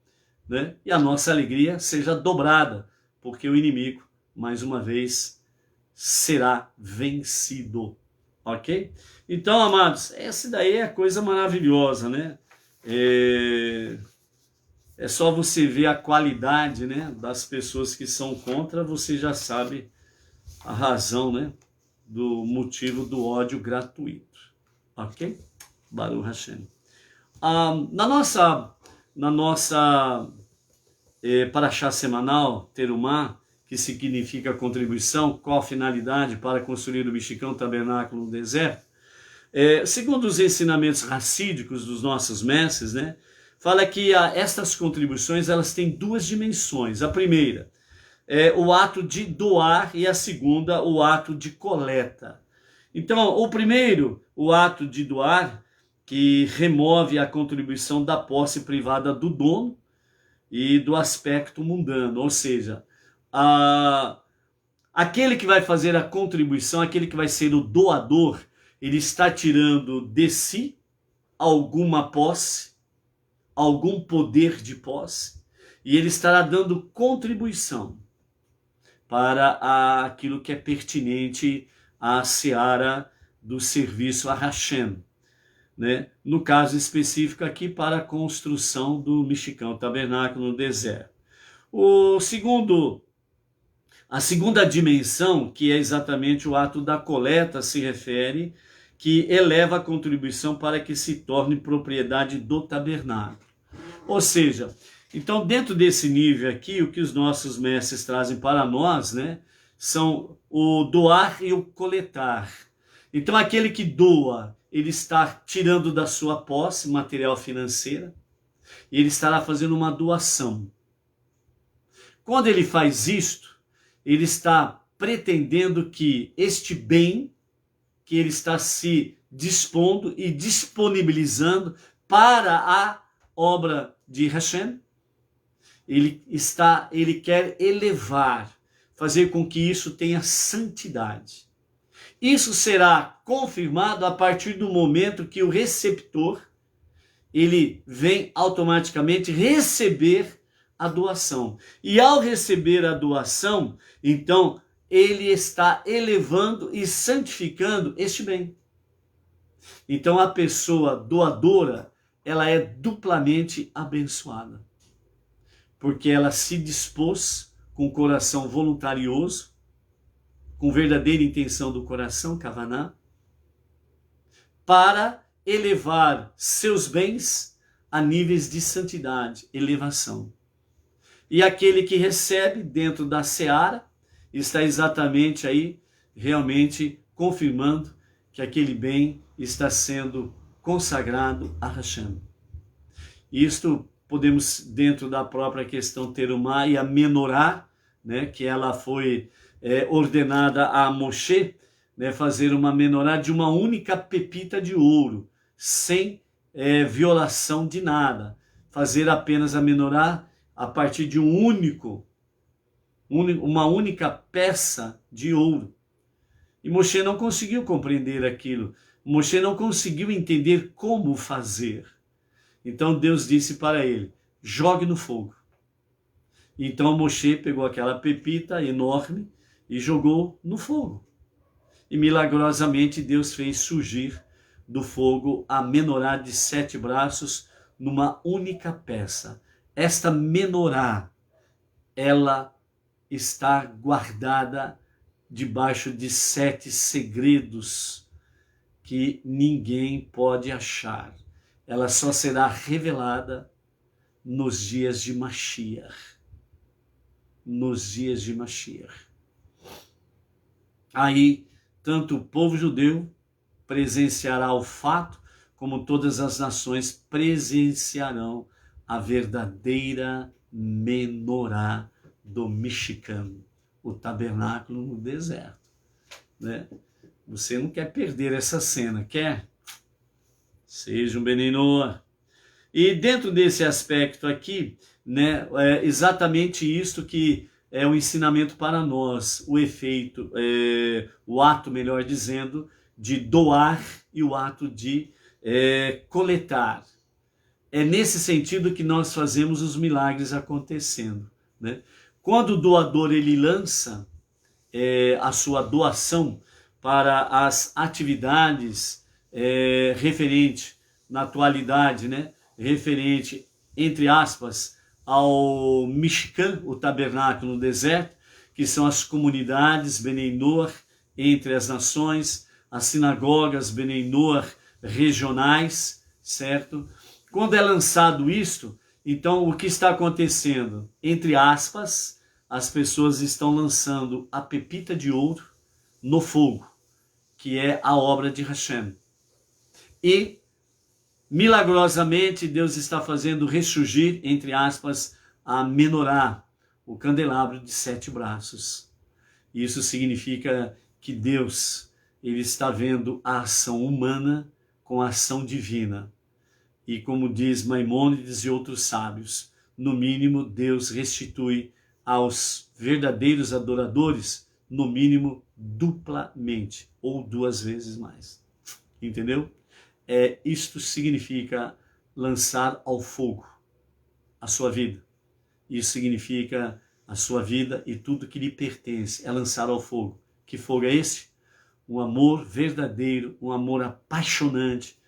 né? E a nossa alegria seja dobrada, porque o inimigo, mais uma vez, será vencido. Ok? Então, amados, essa daí é a coisa maravilhosa, né? É só você ver a qualidade, né, das pessoas que são contra, você já sabe a razão, né, do motivo do ódio gratuito. Ok? Baruch Hashem. Na nossa Parashá semanal, Terumá, que significa contribuição, qual a finalidade para construir o mexicão tabernáculo no deserto, segundo os ensinamentos racídicos dos nossos mestres, né, fala que estas contribuições elas têm duas dimensões. A primeira é o ato de doar e a segunda, o ato de coleta. Então, o primeiro, o ato de doar, que remove a contribuição da posse privada do dono e do aspecto mundano, ou seja, aquele que vai fazer a contribuição, aquele que vai ser o doador, ele está tirando de si alguma posse, algum poder de posse, e ele estará dando contribuição para aquilo que é pertinente à seara do serviço a Hashem, né? No caso específico aqui, para a construção do mexicão tabernáculo no deserto. O segundo A segunda dimensão, que é exatamente o ato da coleta, se refere que eleva a contribuição para que se torne propriedade do tabernáculo. Ou seja, então dentro desse nível aqui, o que os nossos mestres trazem para nós, né, são o doar e o coletar. Então aquele que doa, ele está tirando da sua posse material financeira, e ele estará fazendo uma doação. Quando ele faz isto, ele está pretendendo que este bem que ele está se dispondo e disponibilizando para a obra de Hashem, ele quer elevar, fazer com que isso tenha santidade. Isso será confirmado a partir do momento que o receptor, ele vem automaticamente receber a doação. E ao receber a doação, então, ele está elevando e santificando este bem. Então, a pessoa doadora, ela é duplamente abençoada. Porque ela se dispôs com o coração voluntarioso, com verdadeira intenção do coração, Kavaná, para elevar seus bens a níveis de santidade, elevação. E aquele que recebe dentro da seara está exatamente aí, realmente confirmando que aquele bem está sendo consagrado a Hashem. Isto podemos, dentro da própria questão terumá e a menorá, né, que ela foi ordenada a Moshe, né, fazer uma menorá de uma única pepita de ouro, sem violação de nada. Fazer apenas a menorá a partir de uma única peça de ouro. E Moshe não conseguiu compreender aquilo. Moshe não conseguiu entender como fazer. Então Deus disse para ele, jogue no fogo. Então Moshe pegou aquela pepita enorme e jogou no fogo. E milagrosamente Deus fez surgir do fogo a menorá de 7 braços numa única peça. Esta menorá, ela está guardada debaixo de 7 segredos que ninguém pode achar. Ela só será revelada nos dias de Mashiach. Nos dias de Mashiach. Aí, tanto o povo judeu presenciará o fato, como todas as nações presenciarão a verdadeira menorá do Mishkan, o tabernáculo no deserto, né? Você não quer perder essa cena, quer? Seja um Beninoa. E dentro desse aspecto aqui, né, é exatamente isto que é o ensinamento para nós, o efeito, o ato, melhor dizendo, de doar e o ato de coletar. É nesse sentido que nós fazemos os milagres acontecendo, né? Quando o doador ele lança a sua doação para as atividades referente na atualidade, né? Referente, entre aspas, ao Mishkan, o tabernáculo no deserto, que são as comunidades Benei Noach entre as nações, as sinagogas Benei Noach regionais, certo? Quando é lançado isto, então o que está acontecendo? Entre aspas, as pessoas estão lançando a pepita de ouro no fogo, que é a obra de Hashem. E, milagrosamente, Deus está fazendo ressurgir, entre aspas, a menorá, o candelabro de 7 braços. Isso significa que Deus, ele está vendo a ação humana com a ação divina. E como diz Maimônides e outros sábios, no mínimo Deus restitui aos verdadeiros adoradores, no mínimo duplamente, ou 2 vezes mais. Entendeu? Isto significa lançar ao fogo a sua vida. Isso significa a sua vida e tudo que lhe pertence, é lançar ao fogo. Que fogo é esse? Um amor verdadeiro, um amor apaixonante,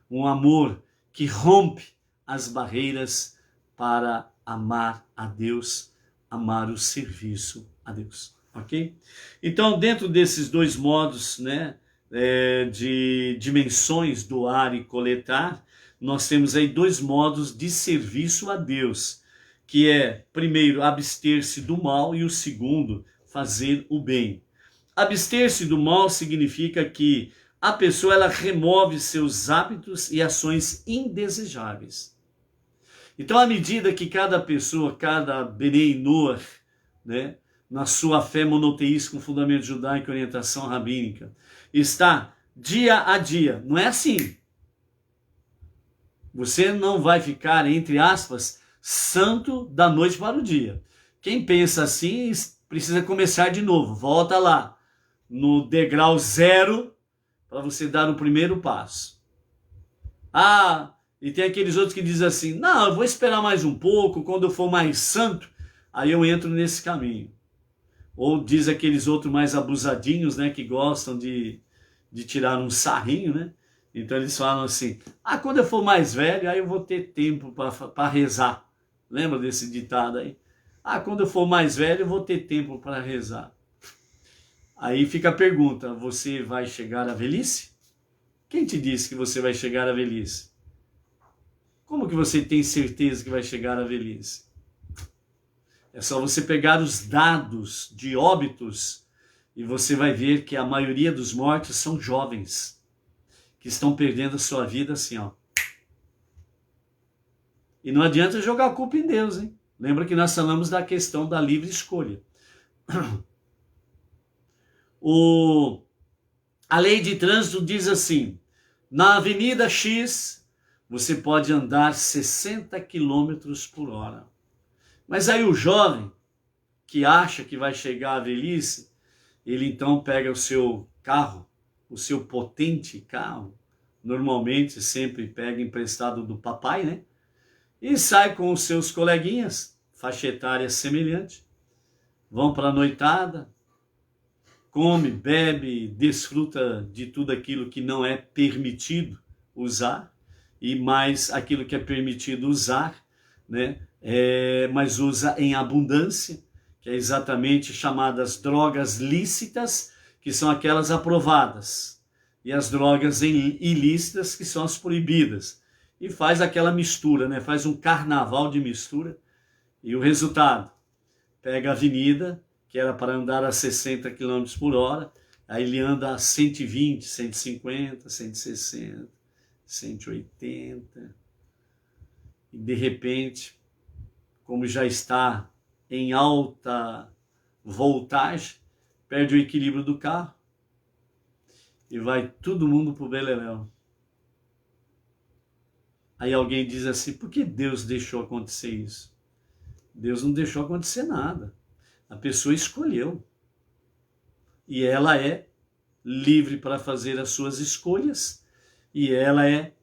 um amor que rompe as barreiras para amar a Deus, amar o serviço a Deus. ok? Então, dentro desses dois modos, né, de dimensões, doar e coletar, nós temos aí dois modos de serviço a Deus, que é, primeiro, abster-se do mal e o segundo, fazer o bem. Abster-se do mal significa que a pessoa ela remove seus hábitos e ações indesejáveis. Então, à medida que cada pessoa, cada Benei Noach, né, na sua fé monoteísta com fundamento judaico e orientação rabínica, está dia a dia, não é assim. Você não vai ficar, entre aspas, santo da noite para o dia. Quem pensa assim precisa começar de novo. Volta lá no degrau zero para você dar o primeiro passo. E tem aqueles outros que dizem assim, não, eu vou esperar mais um pouco, quando eu for mais santo, aí eu entro nesse caminho. Ou diz aqueles outros mais abusadinhos, né, que gostam de tirar um sarrinho, né? Então eles falam assim, quando eu for mais velho, aí eu vou ter tempo para rezar. Lembra desse ditado aí? Quando eu for mais velho, eu vou ter tempo para rezar. Aí fica a pergunta, você vai chegar à velhice? Quem te disse que você vai chegar à velhice? Como que você tem certeza que vai chegar à velhice? É só você pegar os dados de óbitos e você vai ver que a maioria dos mortos são jovens, que estão perdendo a sua vida assim, ó. E não adianta jogar a culpa em Deus, hein? Lembra que nós falamos da questão da livre escolha. A lei de trânsito diz assim, na Avenida X, você pode andar 60 km por hora. Mas aí o jovem, que acha que vai chegar à velhice, ele então pega o seu carro, o seu potente carro, normalmente sempre pega emprestado do papai, né? E sai com os seus coleguinhas, faixa etária semelhante, vão para a noitada, come, bebe, desfruta de tudo aquilo que não é permitido usar, e mais aquilo que é permitido usar, né? Mas usa em abundância, que é exatamente chamadas drogas lícitas, que são aquelas aprovadas, e as drogas ilícitas, que são as proibidas. E faz aquela mistura, né? Faz um carnaval de mistura, e o resultado, pega a avenida, que era para andar a 60 km por hora, aí ele anda a 120, 150, 160, 180, e de repente, como já está em alta voltagem, perde o equilíbrio do carro e vai todo mundo pro beleléu. Aí alguém diz assim, por que Deus deixou acontecer isso? Deus não deixou acontecer nada. A pessoa escolheu. E ela é livre para fazer as suas escolhas e ela é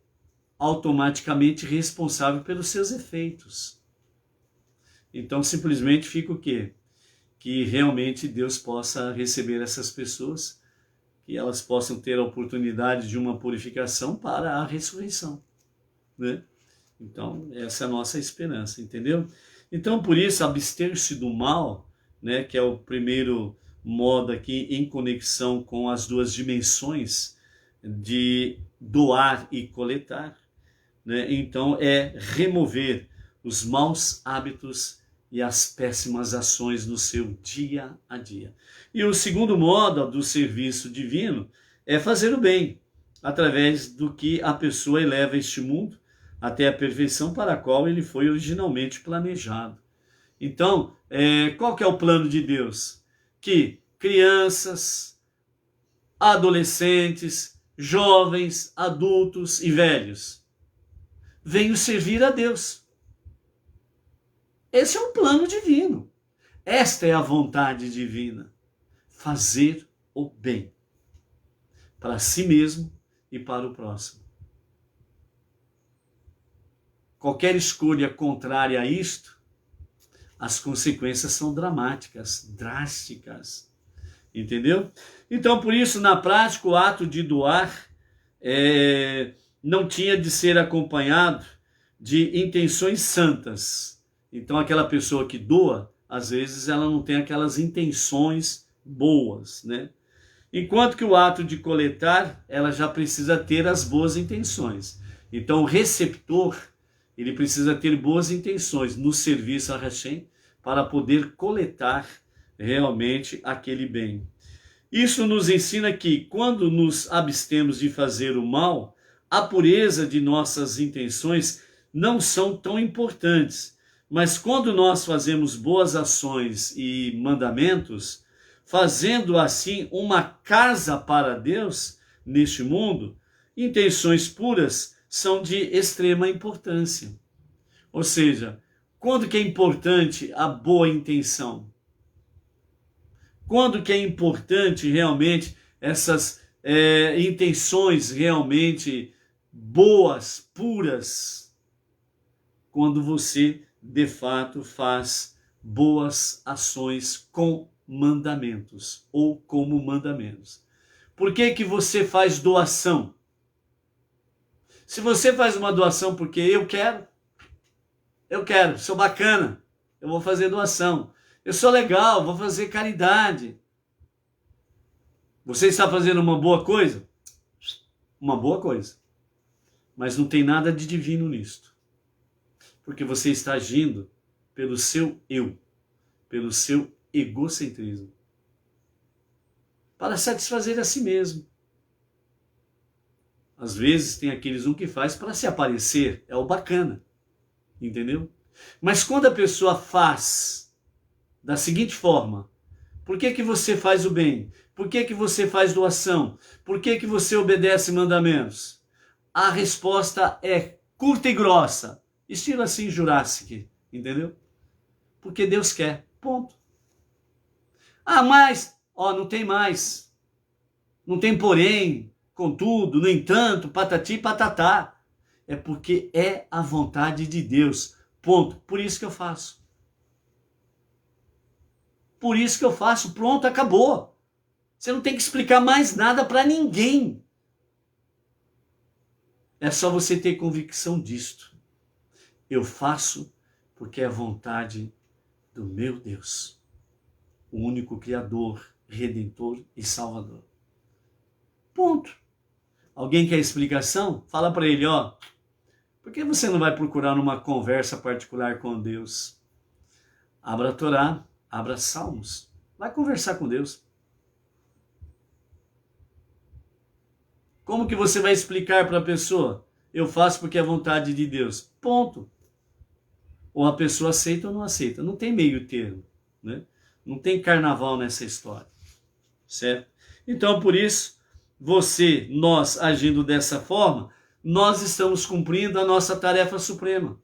automaticamente responsável pelos seus efeitos. Então simplesmente fica o quê? Que realmente Deus possa receber essas pessoas, que elas possam ter a oportunidade de uma purificação para a ressurreição, né? Então essa é a nossa esperança, entendeu? Então por isso abster-se do mal, né, que é o primeiro modo aqui em conexão com as duas dimensões de doar e coletar, né? Então é remover os maus hábitos e as péssimas ações no seu dia a dia. E o segundo modo do serviço divino é fazer o bem, através do que a pessoa eleva este mundo até a perfeição para a qual ele foi originalmente planejado. Então, qual que é o plano de Deus? Que crianças, adolescentes, jovens, adultos e velhos venham servir a Deus. Esse é o plano divino. Esta é a vontade divina. Fazer o bem para si mesmo e para o próximo. Qualquer escolha contrária a isto, as consequências são dramáticas, drásticas. Entendeu? Então, por isso, na prática, o ato de doar não tinha de ser acompanhado de intenções santas. Então, aquela pessoa que doa, às vezes ela não tem aquelas intenções boas, né? Enquanto que o ato de coletar, ela já precisa ter as boas intenções. Então o receptor, ele precisa ter boas intenções no serviço a Hashem para poder coletar realmente aquele bem. Isso nos ensina que quando nos abstemos de fazer o mal, a pureza de nossas intenções não são tão importantes. Mas quando nós fazemos boas ações e mandamentos, fazendo assim uma casa para Deus neste mundo, intenções puras são de extrema importância. Ou seja, quando que é importante a boa intenção? Quando que é importante realmente essas intenções realmente boas, puras? Quando você de fato faz boas ações com mandamentos ou como mandamentos. Por que que você faz doação? Se você faz uma doação porque eu quero, sou bacana, eu vou fazer doação. Eu sou legal, vou fazer caridade. Você está fazendo uma boa coisa? Uma boa coisa. Mas não tem nada de divino nisto. Porque você está agindo pelo seu eu, pelo seu egocentrismo, para satisfazer a si mesmo. Às vezes tem aqueles que faz para se aparecer, é o bacana, entendeu? Mas quando a pessoa faz da seguinte forma: por que que você faz o bem? Por que que você faz doação? Por que que você obedece mandamentos? A resposta é curta e grossa, estilo assim Jurassic, entendeu? Porque Deus quer, ponto. Ah, mas, não tem mais. Não tem porém, contudo, no entanto, patati patatá. É porque é a vontade de Deus, ponto. Por isso que eu faço. Por isso que eu faço, pronto, acabou. Você não tem que explicar mais nada para ninguém. É só você ter convicção disto. Eu faço porque é a vontade do meu Deus, o único Criador, Redentor e Salvador. Ponto. Alguém quer explicação? Fala para ele, por que você não vai procurar uma conversa particular com Deus? Abra a Torá, abra Salmos, vai conversar com Deus. Como que você vai explicar para a pessoa? Eu faço porque é a vontade de Deus. Ponto. Ou a pessoa aceita ou não aceita. Não tem meio termo, né? Não tem carnaval nessa história, certo? Então, por isso, nós agindo dessa forma, nós estamos cumprindo a nossa tarefa suprema.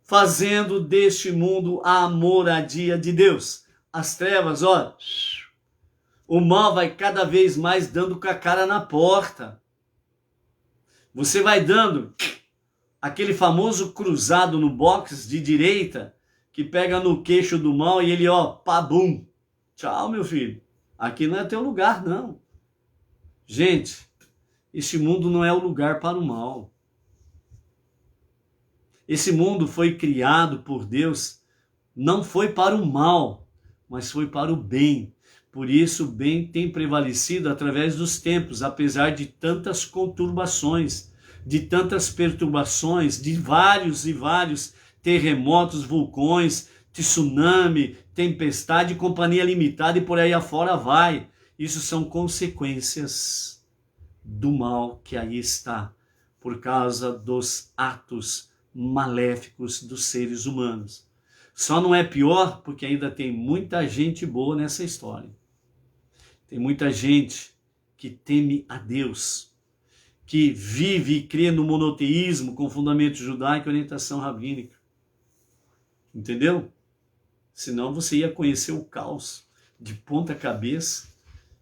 Fazendo deste mundo a moradia de Deus. As trevas, o mal vai cada vez mais dando com a cara na porta. Você vai dando aquele famoso cruzado no box de direita, que pega no queixo do mal e ele, pabum. Tchau, meu filho. Aqui não é teu lugar, não. Gente, este mundo não é o lugar para o mal. Esse mundo foi criado por Deus, não foi para o mal, mas foi para o bem. Por isso o bem tem prevalecido através dos tempos, apesar de tantas conturbações, de tantas perturbações, de vários e vários terremotos, vulcões, tsunami, tempestade, companhia limitada e por aí afora vai. Isso são consequências do mal que aí está, por causa dos atos maléficos dos seres humanos. Só não é pior porque ainda tem muita gente boa nessa história. Tem muita gente que teme a Deus, que vive e crê no monoteísmo com fundamento judaico e orientação rabínica. Entendeu? Senão você ia conhecer o caos de ponta cabeça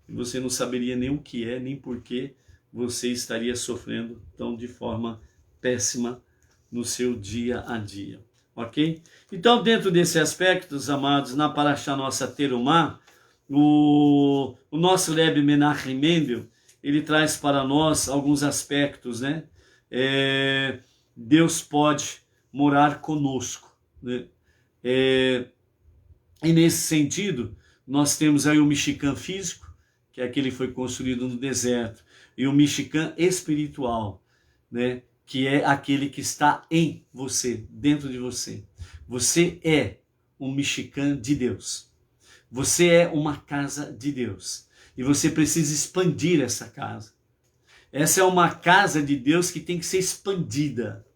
e você não saberia nem o que é, nem por que você estaria sofrendo tão de forma péssima no seu dia a dia. Ok? Então, dentro desses aspectos, amados, na Parashá nossa Terumá, o nosso Rebbe Menachem Mendel, ele traz para nós alguns aspectos, né? Deus pode morar conosco, né? E nesse sentido, nós temos aí o Mishkan físico, que é aquele que foi construído no deserto, e o Mishkan espiritual, né? Que é aquele que está em você, dentro de você. Você é um Mishkan de Deus. Você é uma casa de Deus. E você precisa expandir essa casa. Essa é uma casa de Deus que tem que ser expandida.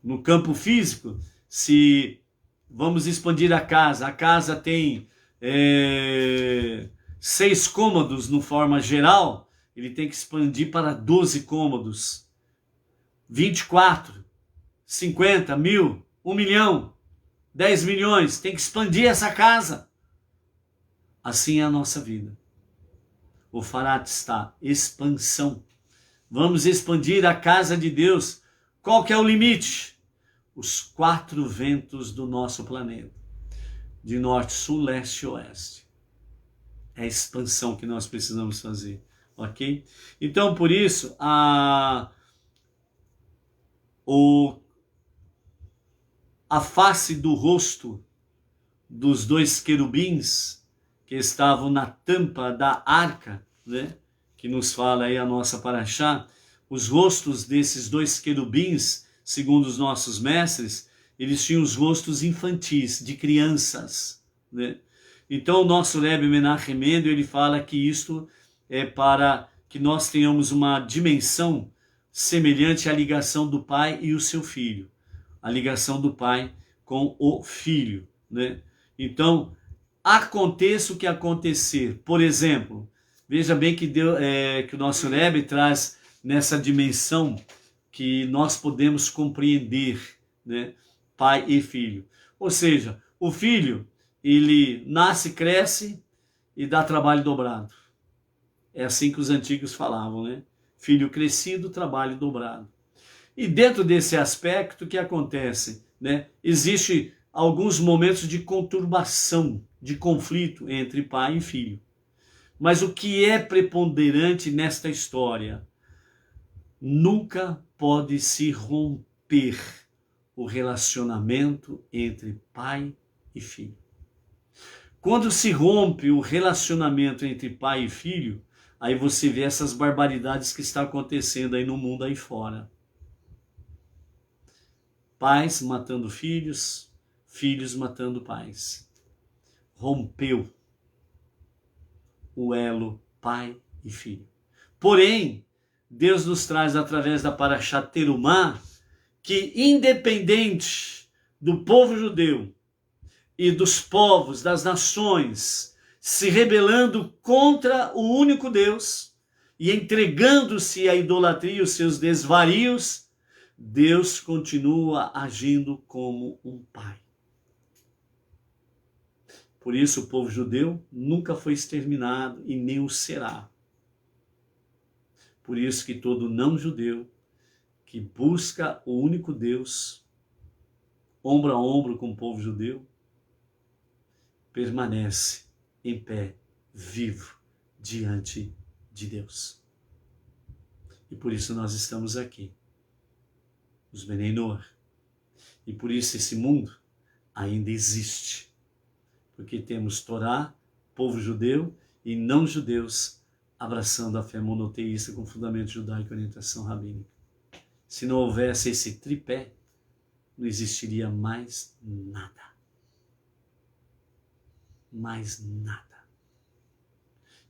No campo físico, se vamos expandir a casa tem 6 cômodos no forma geral, ele tem que expandir para 12 cômodos. 24, 50, 1000, 1 milhão, 10 milhões, tem que expandir essa casa. Assim é a nossa vida. O Farat está, expansão. Vamos expandir a casa de Deus. Qual que é o limite? Os 4 ventos do nosso planeta. De norte, sul, leste e oeste. É a expansão que nós precisamos fazer. Ok? Então, por isso, a face do rosto dos 2 querubins que estavam na tampa da arca, né? Que nos fala aí a nossa paraxá, os rostos desses 2 querubins, segundo os nossos mestres, eles tinham os rostos infantis, de crianças, né? Então o nosso Rebbe Menachem Mendel, ele fala que isto é para que nós tenhamos uma dimensão semelhante à ligação do pai e o seu filho, a ligação do pai com o filho, né? Então, aconteça o que acontecer, por exemplo, veja bem que, que o nosso Rebbe traz nessa dimensão que nós podemos compreender, né? Pai e filho. Ou seja, o filho, ele nasce, cresce e dá trabalho dobrado. É assim que os antigos falavam, né? Filho crescido, trabalho dobrado. E dentro desse aspecto, o que acontece? Né? Existe alguns momentos de conturbação, de conflito entre pai e filho. Mas o que é preponderante nesta história? Nunca pode se romper o relacionamento entre pai e filho. Quando se rompe o relacionamento entre pai e filho, aí você vê essas barbaridades que estão acontecendo aí no mundo aí fora. Pais matando filhos, filhos matando pais. Rompeu o elo pai e filho. Porém, Deus nos traz através da Parashá Terumá que independente do povo judeu e dos povos, das nações, se rebelando contra o único Deus e entregando-se à idolatria e os seus desvarios, Deus continua agindo como um pai. Por isso o povo judeu nunca foi exterminado e nem o será. Por isso que todo não judeu que busca o único Deus, ombro a ombro com o povo judeu, permanece em pé, vivo, diante de Deus. E por isso nós estamos aqui, os Benei Noach. E por isso esse mundo ainda existe. Porque temos Torá, povo judeu e não judeus abraçando a fé monoteísta com fundamento judaico e orientação rabínica. Se não houvesse esse tripé, não existiria mais nada. Mais nada.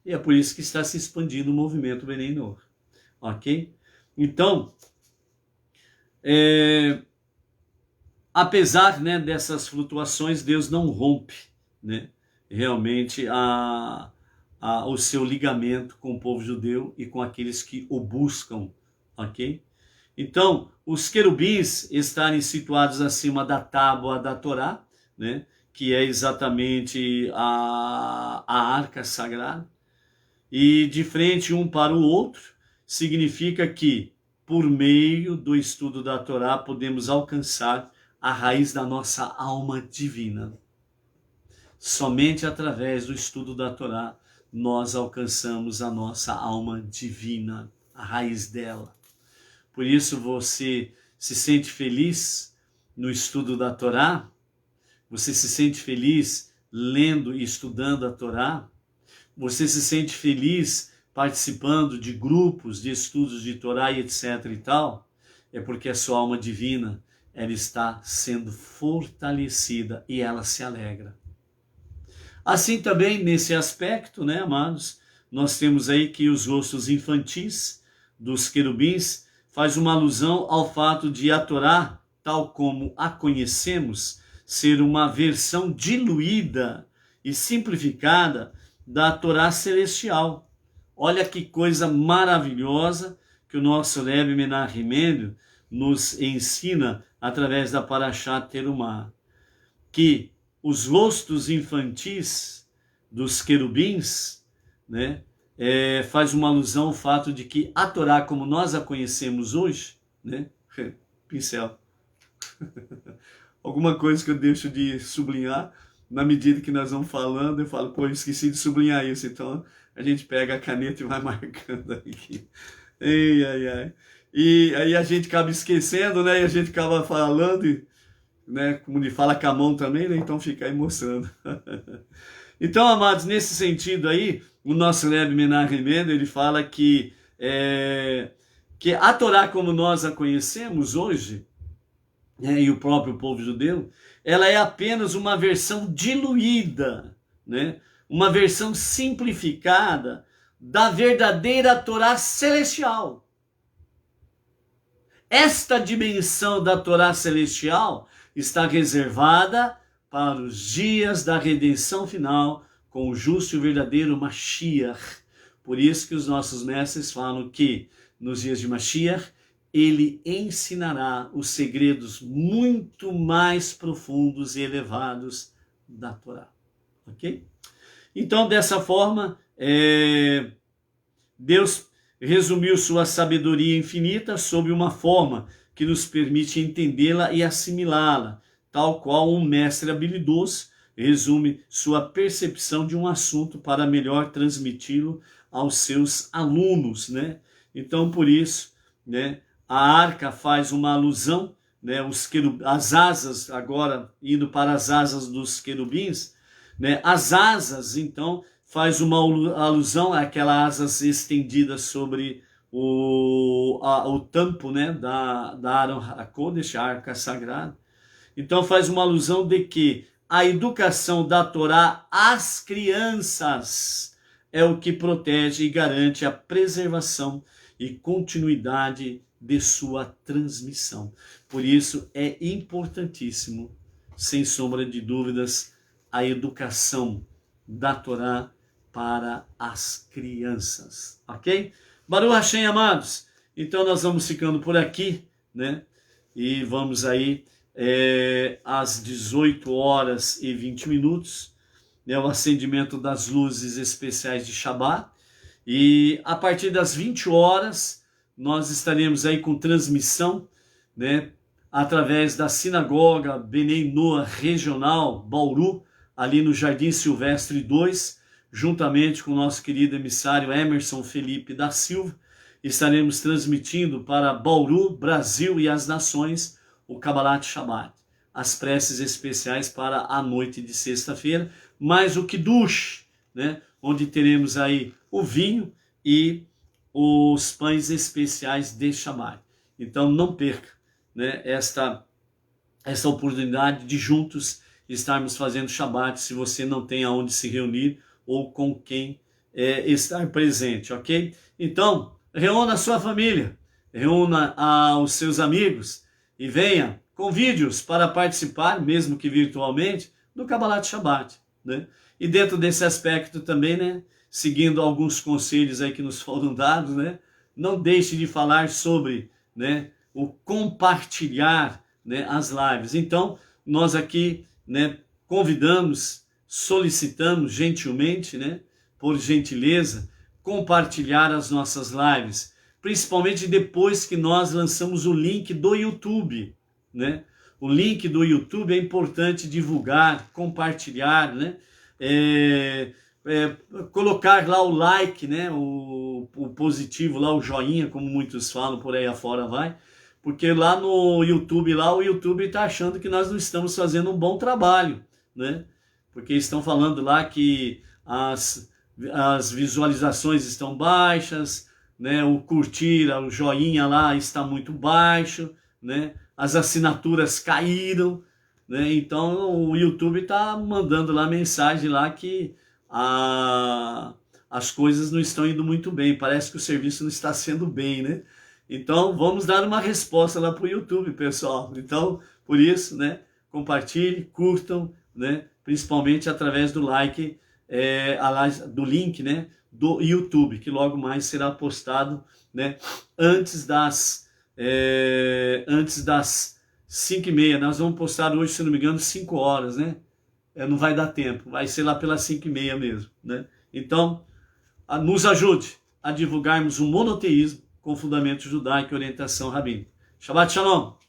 E é por isso que está se expandindo o movimento Benei Noach. Ok? Então, apesar, né, dessas flutuações, Deus não rompe, né, realmente o seu ligamento com o povo judeu e com aqueles que o buscam, ok? Então, os querubins estarem situados acima da tábua da Torá, né, que é exatamente a arca sagrada, e de frente um para o outro, significa que, por meio do estudo da Torá, podemos alcançar a raiz da nossa alma divina. Somente através do estudo da Torá nós alcançamos a nossa alma divina, a raiz dela. Por isso você se sente feliz no estudo da Torá, Você se sente feliz lendo e estudando a Torá? Você se sente feliz participando de grupos de estudos de Torá e etc e tal? É porque a sua alma divina, ela está sendo fortalecida e ela se alegra. Assim também nesse aspecto, né, amados, nós temos aí que os rostos infantis dos querubins faz uma alusão ao fato de a Torá, tal como a conhecemos, ser uma versão diluída e simplificada da Torá celestial. Olha que coisa maravilhosa que o nosso Rebbe Menachem Mendel nos ensina através da Parashat Terumah, que os rostos infantis dos querubins, né, faz uma alusão ao fato de que a Torá, como nós a conhecemos hoje, né, pincel, alguma coisa que eu deixo de sublinhar, na medida que nós vamos falando, eu falo, pô, eu esqueci de sublinhar isso, então a gente pega a caneta e vai marcando aqui. Ei, ai, ai. E aí a gente acaba esquecendo, né, e a gente acaba falando, e, né, como ele fala com a mão também, né, então fica aí mostrando. Então, amados, nesse sentido aí, o nosso Rebbe Menachem Mendel, ele fala que a Torá, como nós a conhecemos hoje, e o próprio povo judeu, ela é apenas uma versão diluída, né? Uma versão simplificada da verdadeira Torá celestial. Esta dimensão da Torá celestial está reservada para os dias da redenção final com o justo e o verdadeiro Mashiach. Por isso que os nossos mestres falam que nos dias de Mashiach ele ensinará os segredos muito mais profundos e elevados da Torá. Ok? Então, dessa forma, Deus resumiu sua sabedoria infinita sob uma forma que nos permite entendê-la e assimilá-la, tal qual um mestre habilidoso resume sua percepção de um assunto para melhor transmiti-lo aos seus alunos, né? Então, por isso, né, a arca faz uma alusão, né, as asas, agora indo para as asas dos querubins, né, as asas, então, faz uma alusão àquelas asas estendidas sobre o tampo, né, da Aron HaKodesh, a arca sagrada. Então faz uma alusão de que a educação da Torá às crianças é o que protege e garante a preservação e continuidade de sua transmissão. Por isso é importantíssimo, sem sombra de dúvidas, a educação da Torá para as crianças, ok? Baruch Hashem, amados. Então nós vamos ficando por aqui, né? E vamos aí às 18 horas e 20 minutos, né, o acendimento das luzes especiais de Shabbat. E a partir das 20 horas, nós estaremos aí com transmissão, né, através da Sinagoga Benei Noah Regional Bauru, ali no Jardim Silvestre 2, juntamente com o nosso querido emissário Emerson Felipe da Silva. Estaremos transmitindo para Bauru, Brasil e as nações o Kabbalat Shabbat, as preces especiais para a noite de sexta-feira, mais o Kiddush, né, onde teremos aí o vinho e os pães especiais de Shabbat. Então não perca, né, esta oportunidade de juntos estarmos fazendo Shabbat, se você não tem aonde se reunir ou com quem estar presente, ok? Então, reúna a sua família, reúna os seus amigos e venha, convide-os para participar, mesmo que virtualmente, do Kabbalat Shabbat, né? E dentro desse aspecto também, né, seguindo alguns conselhos aí que nos foram dados, né, não deixe de falar sobre, né, o compartilhar, né, as lives. Então, nós aqui, né, convidamos, solicitamos gentilmente, né, por gentileza, compartilhar as nossas lives, principalmente depois que nós lançamos o link do YouTube, né? O link do YouTube é importante divulgar, compartilhar, né? Colocar lá o like, né? O positivo, lá o joinha, como muitos falam por aí afora vai, Porque lá no YouTube, o YouTube está achando que nós não estamos fazendo um bom trabalho, né? Porque estão falando lá que as visualizações estão baixas, né? O curtir, o joinha lá está muito baixo, né? As assinaturas caíram, né? Então o YouTube está mandando lá mensagem lá que as coisas não estão indo muito bem, parece que o serviço não está sendo bem, né? Então vamos dar uma resposta lá para o YouTube, pessoal. Então, por isso, né? Compartilhe, curtam, né? Principalmente através do like, do link, né? Do YouTube, que logo mais será postado, né? Antes das 5h30. Nós vamos postar hoje, se não me engano, 5 horas, né? Não vai dar tempo, vai ser lá pelas 5h30 mesmo, né? Então, nos ajude a divulgarmos o monoteísmo com fundamento judaico e orientação rabínica. Shabbat Shalom!